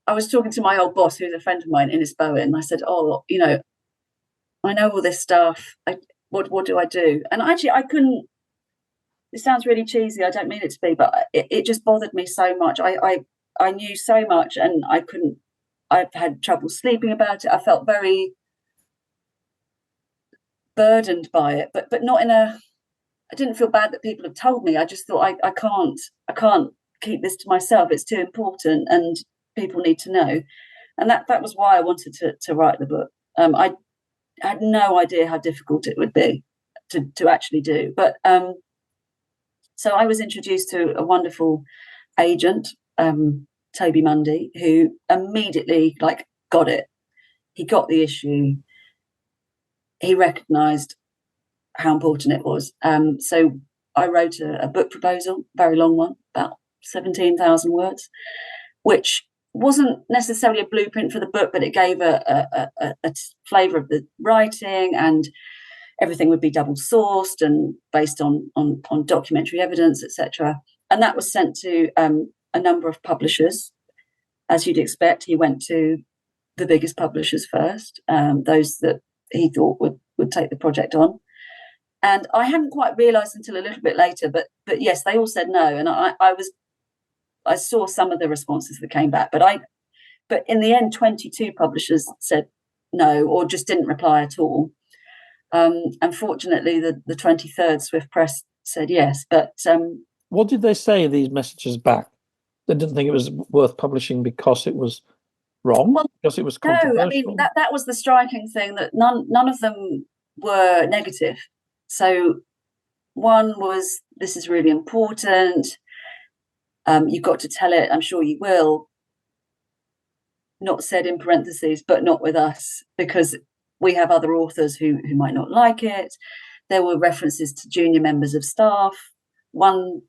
was talking to my old boss, who's a friend of mine, in Lisboa, and I said, "Oh, I know all this stuff. What do I do?" And actually, I couldn't. It sounds really cheesy. I don't mean it to be, but it just bothered me so much. I knew so much, and I couldn't. I've had trouble sleeping about it. I felt very burdened by it, but not in a. I didn't feel bad that people had told me. I just thought I can't keep this to myself. It's too important, and people need to know. And that was why I wanted to write the book. I had no idea how difficult it would be to actually do. But so I was introduced to a wonderful agent, Toby Mundy, who immediately got it. He got the issue. He recognised how important it was. So I wrote a book proposal, very long one, about 17,000 words, which wasn't necessarily a blueprint for the book, but it gave a flavour of the writing, and everything would be double sourced and based on documentary evidence, etc. And that was sent to a number of publishers. As you'd expect, he went to the biggest publishers first, those that he thought would take the project on. And I hadn't quite realised until a little bit later, but yes, they all said no. And I saw some of the responses that came back, but in the end, 22 publishers said no, or just didn't reply at all. Unfortunately, the 23rd Swift Press said yes. But what did they say, these messages back? They didn't think it was worth publishing because it was wrong, because it was controversial? No, I mean, that was the striking thing, that none of them were negative. So one was, "This is really important. You've got to tell it. I'm sure you will." Not said in parentheses, but not with us, because we have other authors who might not like it. There were references to junior members of staff. One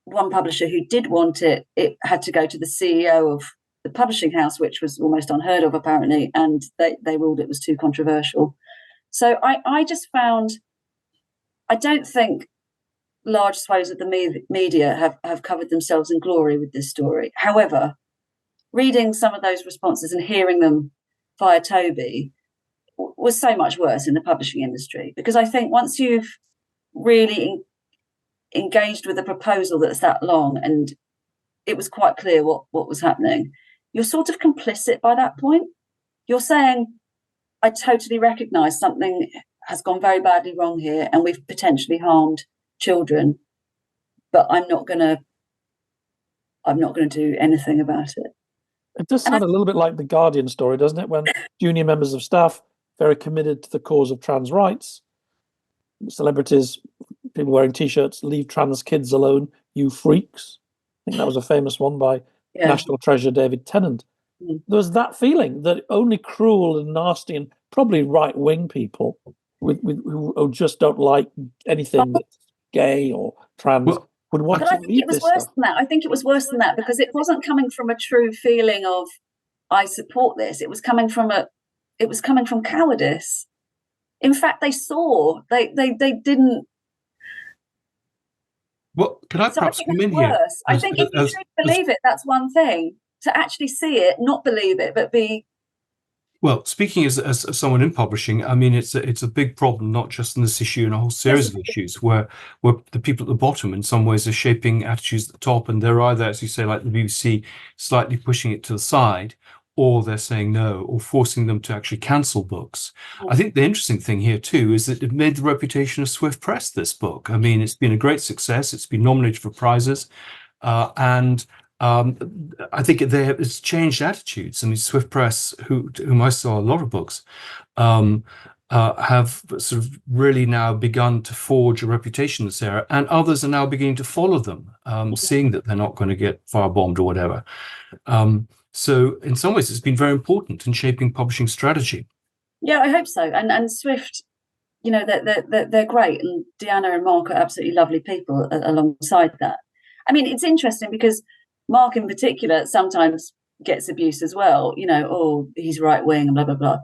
publisher who did want it had to go to the CEO of the publishing house, which was almost unheard of apparently, and they ruled it was too controversial. So I just found, I don't think large swathes of the media have covered themselves in glory with this story. However, reading some of those responses and hearing them via Toby was so much worse in the publishing industry, because I think once you've really engaged with a proposal that's that long and it was quite clear what was happening, you're sort of complicit by that point. You're saying, I totally recognise something has gone very badly wrong here and we've potentially harmed children, but I'm not going to do anything about it. It does sound a little bit like the Guardian story, doesn't it? When junior members of staff, very committed to the cause of trans rights, celebrities, people wearing T-shirts, leave trans kids alone, you freaks. I think that was a famous one by National Treasure David Tennant. There was that feeling that only cruel and nasty and probably right-wing people who just don't like anything that's gay or trans would want to read this stuff. I think it was worse than that, because it wasn't coming from a true feeling of I support this. It was coming from cowardice. In fact, they didn't. Well, can I perhaps come in here? I think if you truly believe it, that's one thing. To actually see it, not believe it, but be. Well, speaking as someone in publishing, I mean, it's a big problem, not just in this issue, and a whole series of issues where the people at the bottom in some ways are shaping attitudes at the top, and they're either, as you say, like the BBC, slightly pushing it to the side, or they're saying no, or forcing them to actually cancel books. I think the interesting thing here too is that it made the reputation of Swift Press, this book. I mean, it's been a great success. It's been nominated for prizes, and I think it's changed attitudes. I mean, Swift Press, whom I saw a lot of books, have sort of really now begun to forge a reputation in this area, and others are now beginning to follow them, seeing that they're not going to get firebombed or whatever. So in some ways, it's been very important in shaping publishing strategy. Yeah, I hope so. And Swift, you know, they're great, and Deanna and Mark are absolutely lovely people alongside that. I mean, it's interesting because Mark in particular sometimes gets abuse as well. You know, oh, he's right wing and blah blah blah.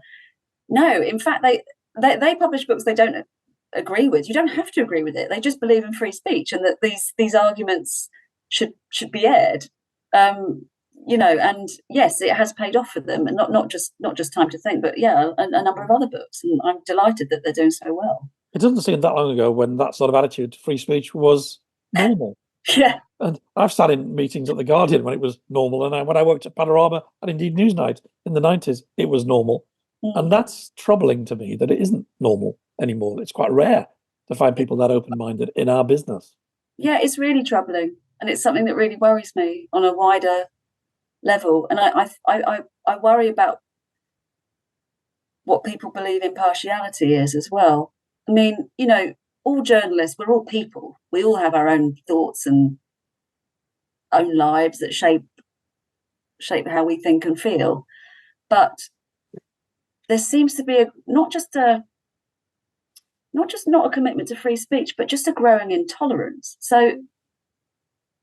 No, in fact, they publish books they don't agree with. You don't have to agree with it. They just believe in free speech and that these arguments should be aired. You know, and yes, it has paid off for them, and not just Time to Think, but yeah, a number of other books. And I'm delighted that they're doing so well. It doesn't seem that long ago when that sort of attitude to free speech was normal. Yeah. And I've sat in meetings at The Guardian when it was normal, and when I worked at Panorama and indeed Newsnight in the 90s, it was normal. And that's troubling to me that it isn't normal anymore. It's quite rare to find people that open-minded in our business. Yeah, it's really troubling, and it's something that really worries me on a wider level. And I worry about what people believe impartiality is as well. I mean, you know, all journalists, we're all people. We all have our own thoughts and own lives that shape how we think and feel. But there seems to be not a commitment to free speech, but just a growing intolerance. So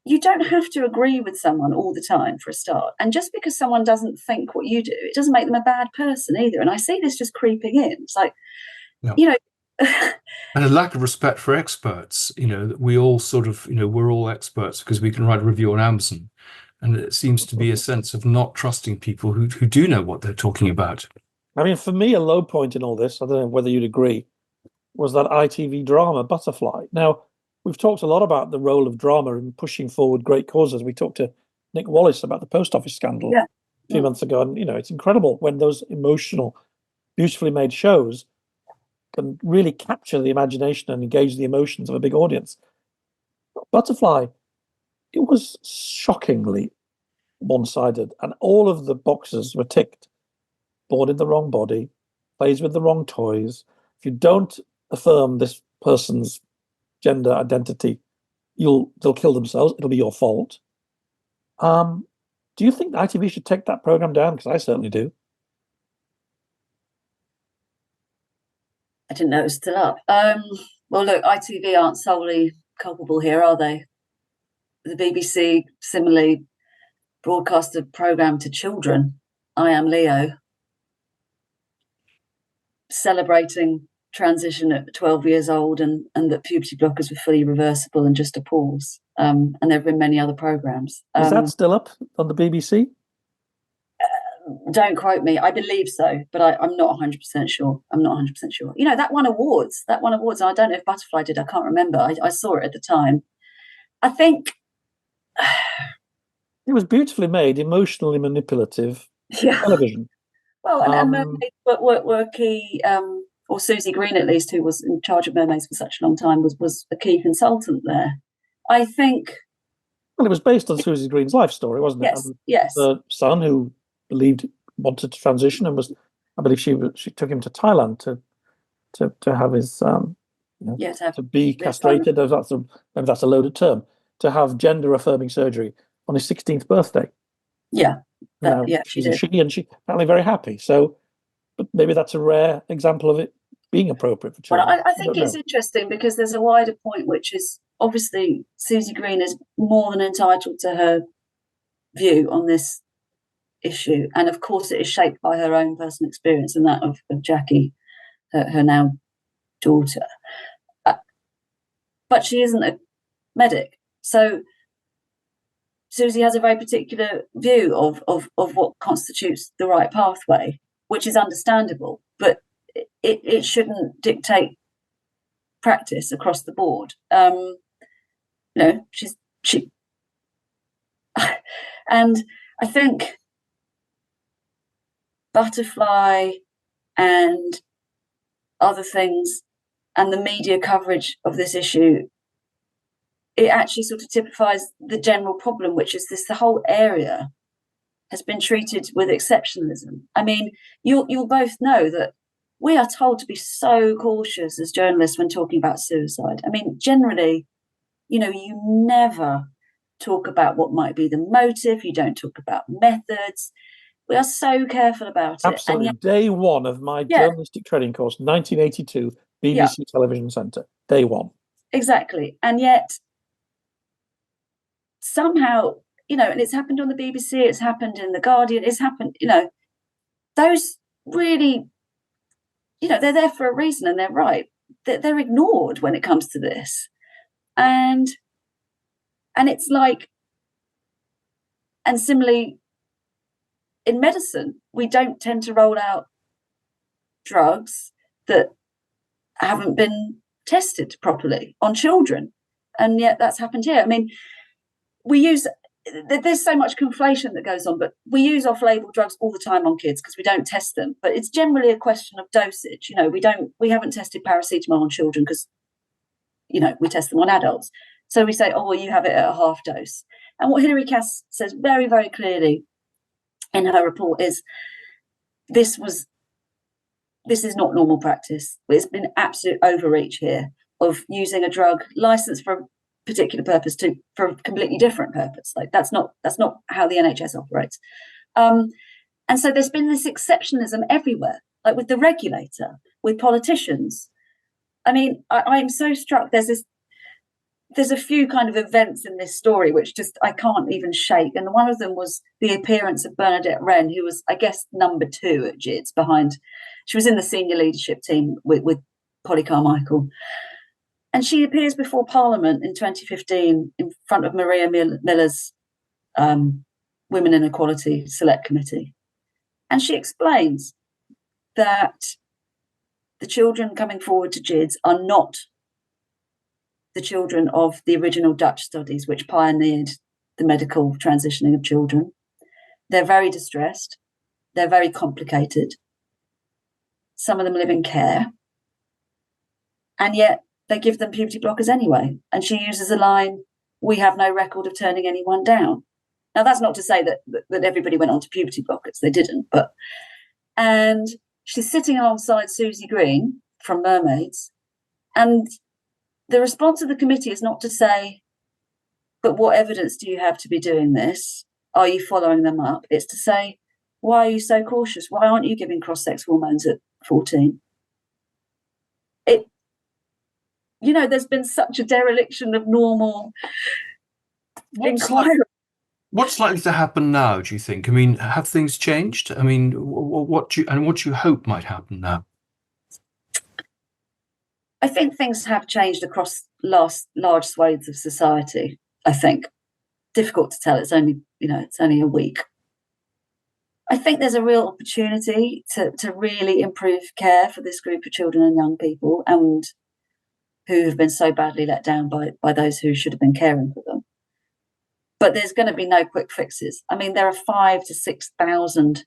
you don't have to agree with someone all the time, for a start. And just because someone doesn't think what you do, it doesn't make them a bad person either. And I see this just creeping in. It's like, you know. And a lack of respect for experts. You know, we all sort of, you know, we're all experts because we can write a review on Amazon. And it seems to be a sense of not trusting people who do know what they're talking about. I mean, for me, a low point in all this, I don't know whether you'd agree, was that ITV drama, Butterfly. Now, we've talked a lot about the role of drama in pushing forward great causes. We talked to Nick Wallace about the post office scandal a few months ago. And, you know, it's incredible when those emotional, beautifully made shows can really capture the imagination and engage the emotions of a big audience. Butterfly, it was shockingly one-sided, and all of the boxes were ticked. Born in the wrong body, plays with the wrong toys. If you don't affirm this person's gender identity, they'll kill themselves. It'll be your fault. Do you think ITV should take that program down? Because I certainly do. I didn't know it was still up. Well, look, ITV aren't solely culpable here, are they? The BBC similarly broadcast a programme to children, I Am Leo, celebrating transition at 12 years old and that puberty blockers were fully reversible and just a pause. And there have been many other programmes. Is that still up on the BBC? Don't quote me. I believe so, but I'm not 100% sure. I'm not 100% sure. You know, that won awards. And I don't know if Butterfly did. I can't remember. I saw it at the time. I think it was beautifully made, emotionally manipulative television. Well, and Mermaids were key, or Susie Green at least, who was in charge of Mermaids for such a long time, was a key consultant there. I think. Well, it was based on Susie Green's life story, wasn't it? Yes, yes. The son who wanted to transition and I believe she took him to Thailand to have his to be castrated. Maybe that's a loaded term. To have gender affirming surgery on his 16th birthday. Yeah, she did. And she apparently very happy. So, but maybe that's a rare example of it being appropriate for children. Well, I think it's interesting because there's a wider point, which is obviously Susie Green is more than entitled to her view on this issue, and of course it is shaped by her own personal experience and that of Jackie, her now daughter. But she isn't a medic, so Susie has a very particular view of what constitutes the right pathway, which is understandable, but it shouldn't dictate practice across the board. She and I think Butterfly and other things and the media coverage of this issue, it actually sort of typifies the general problem, which is the whole area has been treated with exceptionalism. I mean, you'll both know that we are told to be so cautious as journalists when talking about suicide. I mean, generally, you never talk about what might be the motive. You don't talk about methods. We are so careful about it. Absolutely. And day one of my journalistic training course, 1982, BBC Television Centre, day one. Exactly. And yet, somehow, and it's happened on the BBC, it's happened in The Guardian, it's happened, those really, they're there for a reason and they're right. They're ignored when it comes to this. And it's like, and similarly, in medicine, we don't tend to roll out drugs that haven't been tested properly on children. And yet that's happened here. I mean, there's so much conflation that goes on, but we use off-label drugs all the time on kids because we don't test them. But it's generally a question of dosage. We haven't tested paracetamol on children because, we test them on adults. So we say, oh, well, you have it at a half dose. And what Hilary Cass says very, very clearly in her report is this is not normal practice. There's been absolute overreach here of using a drug licensed for a particular purpose for a completely different purpose. Like that's not how the NHS operates. And so there's been this exceptionalism everywhere, like with the regulator, with politicians. I mean, I'm so struck. There's a few kind of events in this story which just I can't even shake. And one of them was the appearance of Bernadette Wren, who was, I guess, number 2 at GIDS she was in the senior leadership team with Polly Carmichael. And she appears before Parliament in 2015 in front of Maria Miller's Women in Equality Select Committee. And she explains that the children coming forward to GIDS are not the children of the original Dutch studies, which pioneered the medical transitioning of children. They're very distressed. They're very complicated. Some of them live in care. And yet they give them puberty blockers anyway. And she uses a line, we have no record of turning anyone down. Now, that's not to say that everybody went on to puberty blockers. They didn't. And she's sitting alongside Susie Green from Mermaids. And the response of the committee is not to say, but what evidence do you have to be doing this? Are you following them up? It's to say, why are you so cautious? Why aren't you giving cross-sex hormones at 14? there's been such a dereliction of normal inquiry. What's likely to happen now, do you think? I mean, have things changed? I mean, what do you hope might happen now? I think things have changed across large swathes of society. I think difficult to tell. It's only a week. I think there's a real opportunity to really improve care for this group of children and young people, and who have been so badly let down by those who should have been caring for them. But there's going to be no quick fixes. I mean, there are 5,000 to 6,000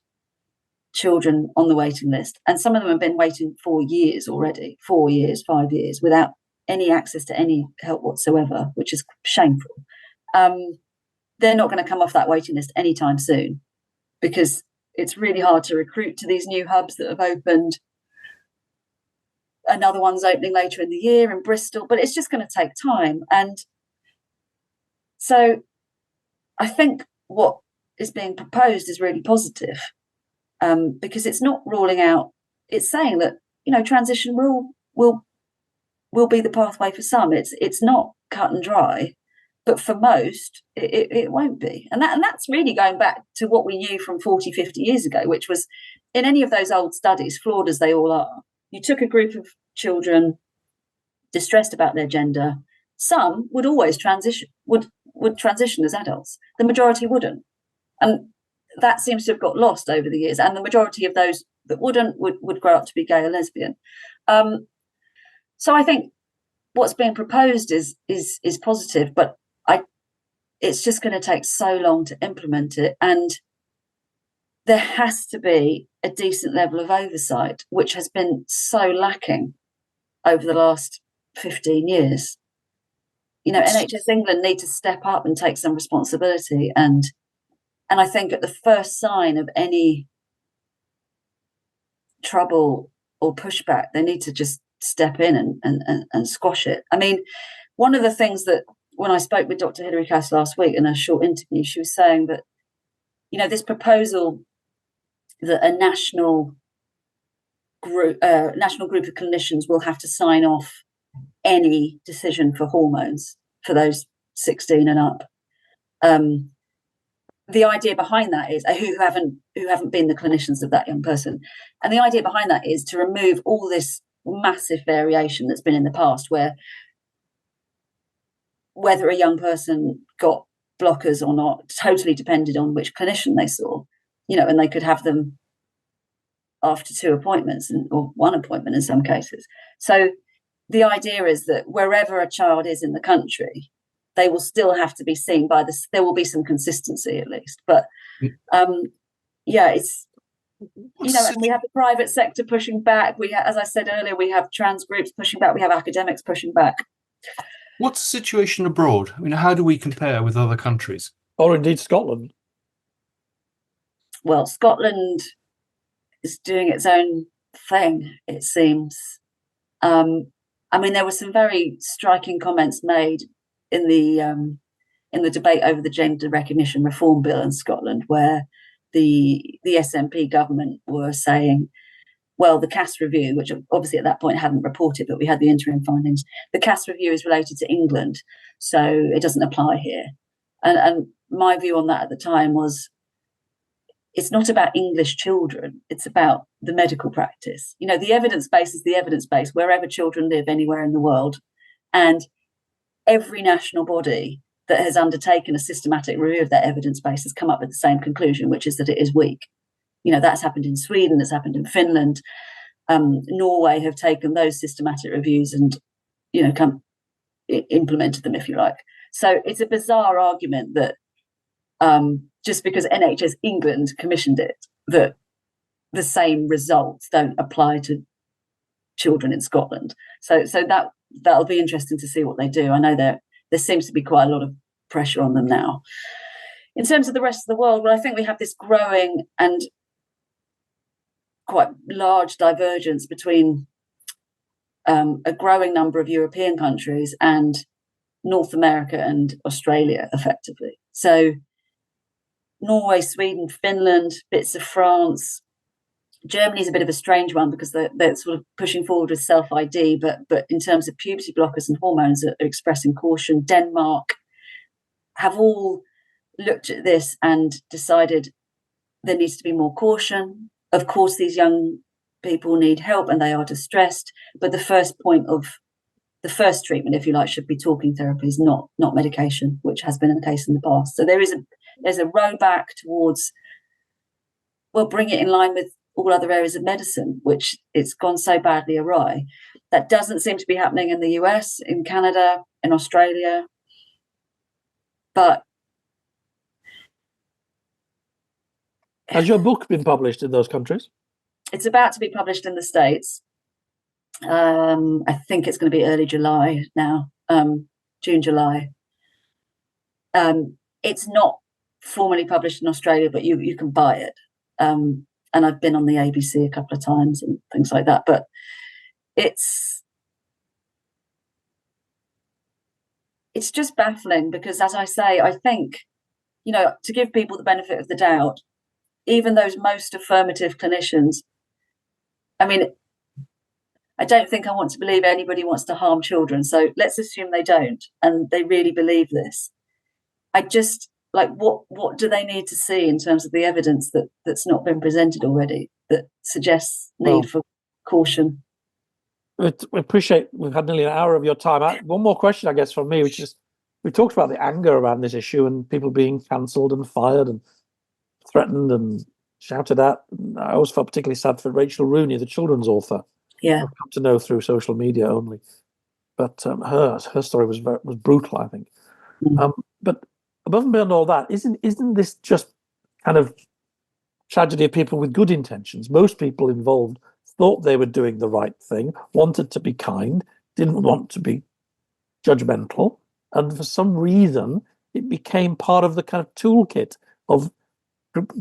children on the waiting list, and some of them have been waiting for years already, 4 years, 5 years, without any access to any help whatsoever, which is shameful. They're not going to come off that waiting list anytime soon, because it's really hard to recruit to these new hubs that have opened. Another one's opening later in the year in Bristol, but it's just going to take time. And so I think what is being proposed is really positive, because it's not ruling out, it's saying that, transition will be the pathway for some. It's not cut and dry, but for most, it won't be. And that's really going back to what we knew from 40, 50 years ago, which was, in any of those old studies, flawed as they all are, you took a group of children distressed about their gender. Some would always transition, would transition as adults. The majority wouldn't. And that seems to have got lost over the years. And the majority of those that wouldn't would grow up to be gay or lesbian. So I think what's being proposed is positive, but it's just going to take so long to implement it. And there has to be a decent level of oversight, which has been so lacking over the last 15 years. NHS England need to step up and take some responsibility. And I think at the first sign of any trouble or pushback, they need to just step in and squash it. I mean, one of the things that, when I spoke with Dr. Hilary Cass last week in a short interview, she was saying that, this proposal that a national group of clinicians will have to sign off any decision for hormones for those 16 and up. The idea behind that is who haven't been the clinicians of that young person, and the idea behind that is to remove all this massive variation that's been in the past, where whether a young person got blockers or not totally depended on which clinician they saw, and they could have them after 2 appointments or 1 appointment in some cases. So the idea is that wherever a child is in the country, they will still have to be seen by this. There will be some consistency at least. But it's, and we have the private sector pushing back. As I said earlier, we have trans groups pushing back. We have academics pushing back. What's the situation abroad? I mean, how do we compare with other countries? Or indeed Scotland? Well, Scotland is doing its own thing, it seems. I mean, there were some very striking comments made in the debate over the Gender Recognition Reform Bill in Scotland, where the SNP government were saying, well, the Cass review, which obviously at that point hadn't reported, but we had the interim findings, the Cass review is related to England, so it doesn't apply here. And my view on that at the time was, it's not about English children, it's about the medical practice. The evidence base is the evidence base wherever children live anywhere in the world. And every national body that has undertaken a systematic review of that evidence base has come up with the same conclusion, which is that it is weak. That's happened in Sweden, that's happened in Finland. Norway have taken those systematic reviews and, implemented them, if you like. So it's a bizarre argument that just because NHS England commissioned it, that the same results don't apply to children in Scotland. So that'll be interesting to see what they do. I know there seems to be quite a lot of pressure on them now. In terms of the rest of the world, well, I think we have this growing and quite large divergence between a growing number of European countries and North America and Australia, effectively. So Norway, Sweden, Finland, bits of France, Germany's a bit of a strange one because they're sort of pushing forward with self-ID, but in terms of puberty blockers and hormones are expressing caution. Denmark have all looked at this and decided there needs to be more caution. Of course, these young people need help and they are distressed, but the first treatment, if you like, should be talking therapies, not medication, which has been the case in the past. So there's a road back towards, well, bring it in line with all other areas of medicine, which it's gone so badly awry. That doesn't seem to be happening in the US, in Canada, in Australia. But has your book been published in those countries? It's about to be published in the States. I think it's going to be early July now, June, July. It's not formally published in Australia, but you can buy it. And I've been on the ABC a couple of times and things like that. But it's just baffling because, as I say, I think, to give people the benefit of the doubt, even those most affirmative clinicians, I mean, I don't think I want to believe anybody wants to harm children. So let's assume they don't, and they really believe this. I just, what do they need to see in terms of the evidence that's not been presented already that suggests need for caution? We appreciate we've had nearly an hour of your time. One more question, I guess, from me, which is, we talked about the anger around this issue and people being cancelled and fired and threatened and shouted at. And I always felt particularly sad for Rachel Rooney, the children's author. Yeah, I've come to know through social media only, but her story was brutal, I think. But above and beyond all that, isn't this just kind of tragedy of people with good intentions? Most people involved thought they were doing the right thing, wanted to be kind, didn't want to be judgmental, and for some reason it became part of the kind of toolkit of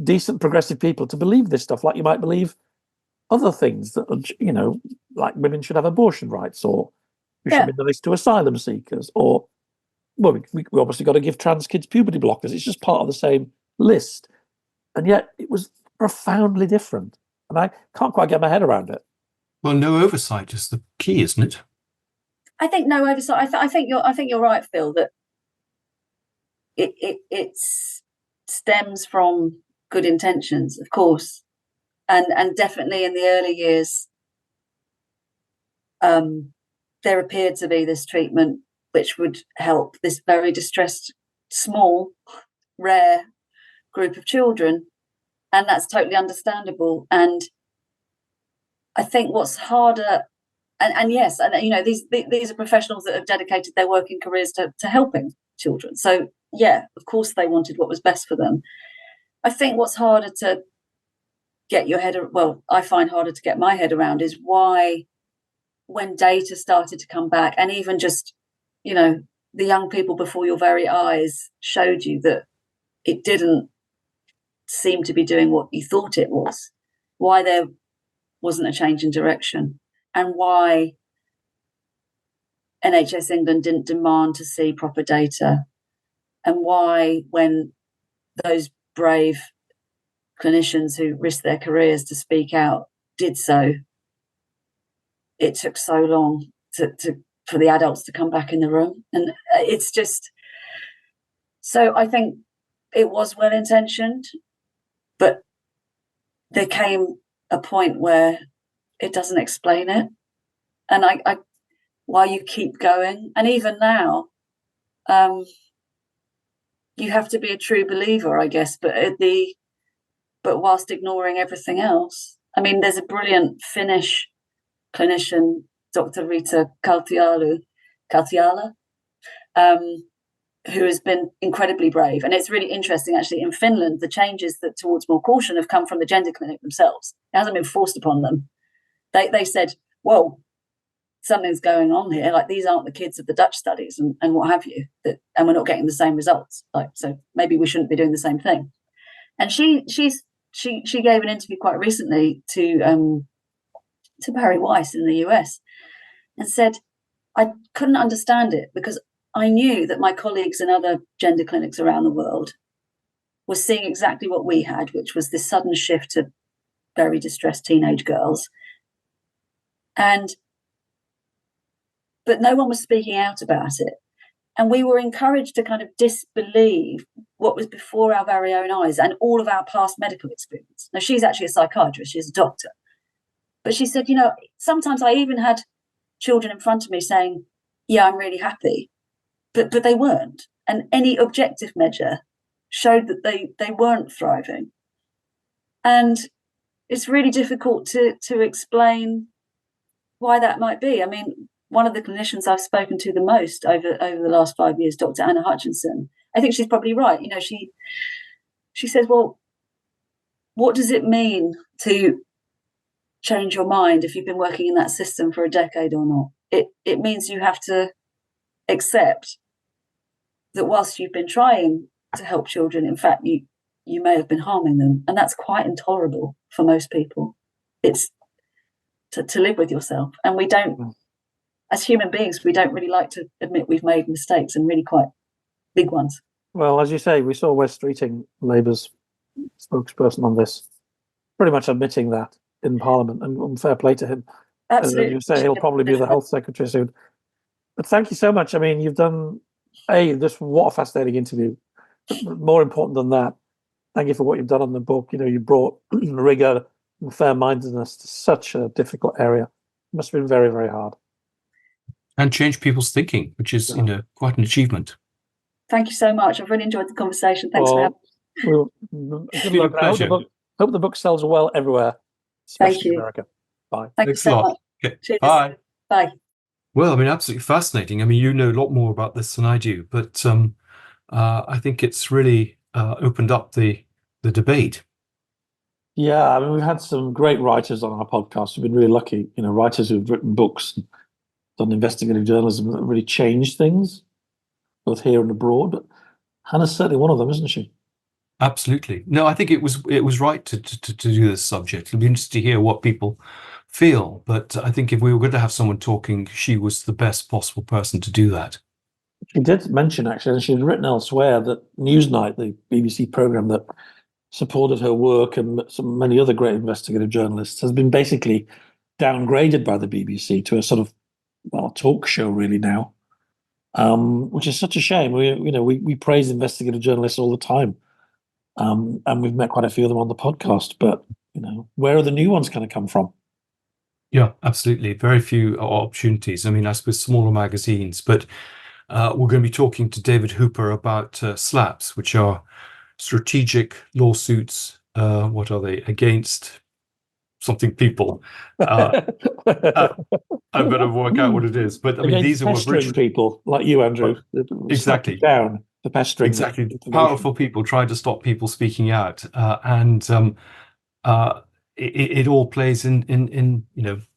decent progressive people to believe this stuff, like you might believe other things that, like women should have abortion rights, or we should be on the list to asylum seekers, or, well, we obviously got to give trans kids puberty blockers. It's just part of the same list. And yet it was profoundly different. And I can't quite get my head around it. Well, no oversight is the key, isn't it? I think no oversight. I think you're right, Phil, that it stems from good intentions, of course. And definitely in the early years, there appeared to be this treatment which would help this very distressed, small, rare group of children. And that's totally understandable. And I think what's harder, and yes, and these are professionals that have dedicated their working careers to helping children. So yeah, of course they wanted what was best for them. I think what's harder to get your head, I find harder to get my head around is why, when data started to come back, and even just, the young people before your very eyes showed you that it didn't seem to be doing what you thought it was, why there wasn't a change in direction, and why NHS England didn't demand to see proper data, and why, when those brave clinicians who risked their careers to speak out did so, it took so long for the adults to come back in the room. And it's just, so I think it was well intentioned, but there came a point where it doesn't explain it, and I why you keep going. And even now, you have to be a true believer, I guess, but whilst ignoring everything else. I mean, there's a brilliant Finnish clinician, Dr. Rita Kaltiala, who has been incredibly brave. And it's really interesting, actually, in Finland, the changes that towards more caution have come from the gender clinic themselves. It hasn't been forced upon them. They said, whoa, something's going on here. Like, these aren't the kids of the Dutch studies and what have you, and we're not getting the same results. So maybe we shouldn't be doing the same thing. And she gave an interview quite recently to Barry Weiss in the US and said, I couldn't understand it because I knew that my colleagues in other gender clinics around the world were seeing exactly what we had, which was this sudden shift to very distressed teenage girls. But no one was speaking out about it. And we were encouraged to kind of disbelieve what was before our very own eyes and all of our past medical experience. Now, she's actually a psychiatrist, she's a doctor. But she said, sometimes I even had children in front of me saying, yeah, I'm really happy. But they weren't. And any objective measure showed that they weren't thriving. And it's really difficult to explain why that might be. I mean, one of the clinicians I've spoken to the most over the last 5 years, Dr. Anna Hutchinson, I think she's probably right. She says, well, what does it mean to change your mind if you've been working in that system for a decade or not? It means you have to accept that whilst you've been trying to help children, in fact, you may have been harming them. And that's quite intolerable for most people. It's to live with yourself. And we don't, as human beings, we don't really like to admit we've made mistakes, and really quite big ones. Well, as you say, we saw Wes Streeting, Labour's spokesperson on this, pretty much admitting that in Parliament, and fair play to him. Absolutely. As you say, he'll probably be the health secretary soon. But thank you so much. I mean, you've done, what a fascinating interview. But more important than that, thank you for what you've done on the book. You brought rigour and fair-mindedness to such a difficult area. It must have been very, very hard. And change people's thinking, which is, quite an achievement. Thank you so much. I've really enjoyed the conversation. Thanks for having me. Good luck. Hope the book sells well everywhere, especially in America. Bye. Thank you so much. Okay. Cheers. Bye. Bye. Well, I mean, absolutely fascinating. I mean, you know a lot more about this than I do, but I think it's really opened up the debate. Yeah, I mean, we've had some great writers on our podcast. We've been really lucky, writers who've written books, done investigative journalism that really changed things, both here and abroad. But Hannah's certainly one of them, isn't she? Absolutely. No, I think it was right to do this subject. It'll be interesting to hear what people feel, but I think if we were going to have someone talking, she was the best possible person to do that. She did mention, actually, and she's written elsewhere, that Newsnight, the BBC programme that supported her work and many other great investigative journalists, has been basically downgraded by the BBC to a sort of, talk show really now, which is such a shame. We praise investigative journalists all the time, and we've met quite a few of them on the podcast, but where are the new ones going to come from? Yeah, absolutely. Very few opportunities. I mean, I suppose smaller magazines, but we're going to be talking to David Hooper about SLAPs, which are strategic lawsuits. What are they? Against something people. I better work out what it is. But I mean, these are pestering people like you, Andrew. Exactly. Down the pestering. Exactly. Powerful people trying to stop people speaking out, it all plays into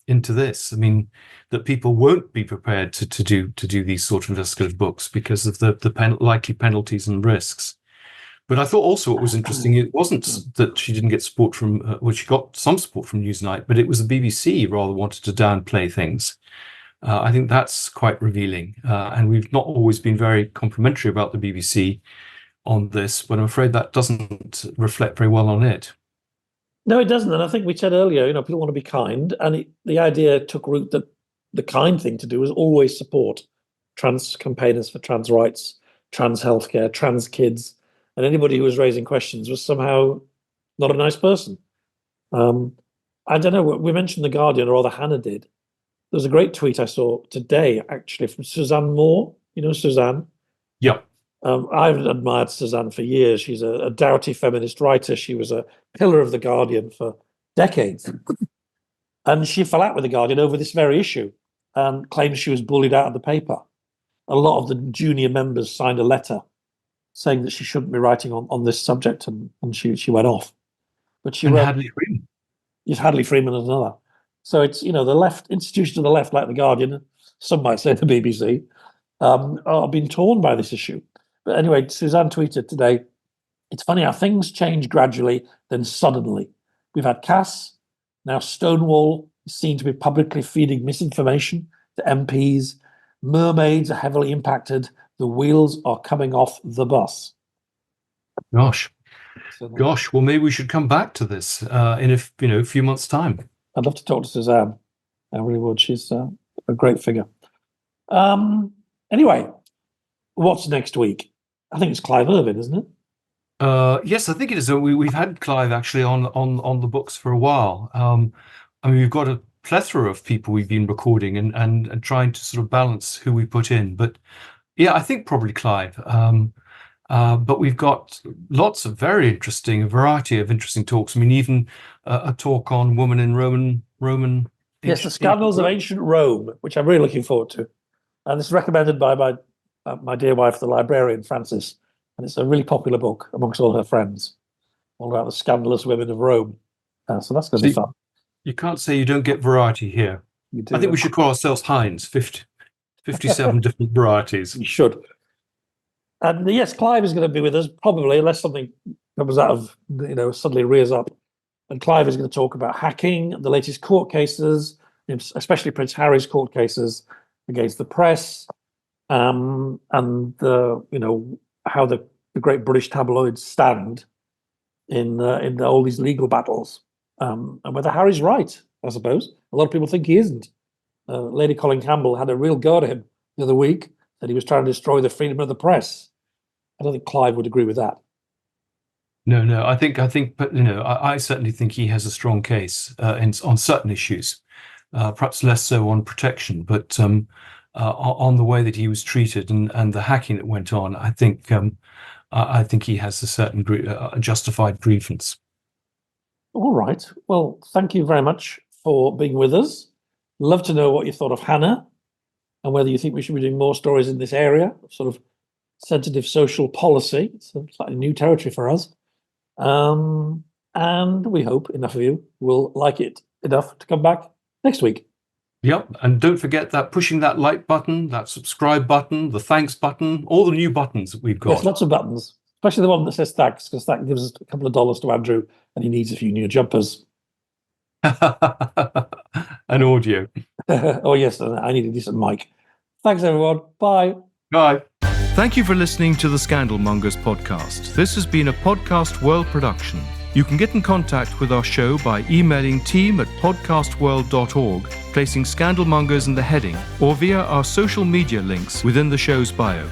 this. I mean, that people won't be prepared to do these sort of investigative books because of the likely penalties and risks. But I thought also what was interesting, it wasn't that she didn't get support from, she got some support from Newsnight, but it was the BBC rather wanted to downplay things. I think that's quite revealing. And we've not always been very complimentary about the BBC on this, but I'm afraid that doesn't reflect very well on it. No, it doesn't. And I think we said earlier, people want to be kind. And the idea took root that the kind thing to do is always support trans campaigners for trans rights, trans healthcare, trans kids. And anybody who was raising questions was somehow not a nice person. I don't know, we mentioned The Guardian, or rather Hannah did. There was a great tweet I saw today, actually, from Suzanne Moore. You know Suzanne? Yeah. I've admired Suzanne for years. She's a doughty feminist writer. She was a pillar of The Guardian for decades. And she fell out with The Guardian over this very issue and claims she was bullied out of the paper. A lot of the junior members signed a letter saying that she shouldn't be writing on this subject, and she went off. But she wrote, Hadley Freeman. Yes, Hadley Freeman is another. So it's, the left, institutions of the left, like The Guardian, some might say the BBC, are being torn by this issue. But anyway, Suzanne tweeted today, it's funny how things change gradually, then suddenly. We've had Cass, now Stonewall is seen to be publicly feeding misinformation to MPs. Mermaids are heavily impacted. The wheels are coming off the bus. Gosh. So, Gosh, well, maybe we should come back to this in a few months' time. I'd love to talk to Suzanne. I really would. She's a great figure. Anyway, what's next week? I think it's Clive Irvin, isn't it? Yes, I think it is. We've had Clive actually on the books for a while. I mean, we've got a plethora of people we've been recording and trying to sort of balance who we put in. But yeah, I think probably Clive. But we've got lots of a variety of interesting talks. I mean, even a talk on woman in Roman. Yes, the scandals of ancient Rome, which I'm really looking forward to. And this is recommended by my dear wife, the librarian, Frances. And it's a really popular book amongst all her friends, all about the scandalous women of Rome. So that's going to be fun. You can't say you don't get variety here. You do. I think we should call ourselves Heinz, 57 different varieties. You should. And yes, Clive is going to be with us, probably, unless something comes out of, suddenly rears up. And Clive is going to talk about hacking, the latest court cases, especially Prince Harry's court cases against the press, and how the great British tabloids stand in all these legal battles, and whether Harry's right. I suppose a lot of people think he isn't. Lady Colin Campbell had a real go at him the other week that he was trying to destroy the freedom of the press. I don't think Clive would agree with that. No. I think, but I certainly think he has a strong case on certain issues, perhaps less so on protection, but on the way that he was treated and the hacking that went on. I think he has a certain justified grievance. All right. Well, thank you very much for being with us. Love to know what you thought of Hannah and whether you think we should be doing more stories in this area of sort of sensitive social policy. It's a slightly new territory for us. And we hope enough of you will like it enough to come back next week. Yep. And don't forget that pushing that like button, that subscribe button, the thanks button, all the new buttons that we've got. Yes, lots of buttons, especially the one that says thanks, because that gives us a couple of dollars to Andrew and he needs a few new jumpers. An audio. Oh, yes. I need a decent mic. Thanks, everyone. Bye. Bye. Thank you for listening to the Scandal Mongers podcast. This has been a Podcast World production. You can get in contact with our show by emailing team@podcastworld.org, placing Scandal Mongers in the heading, or via our social media links within the show's bio.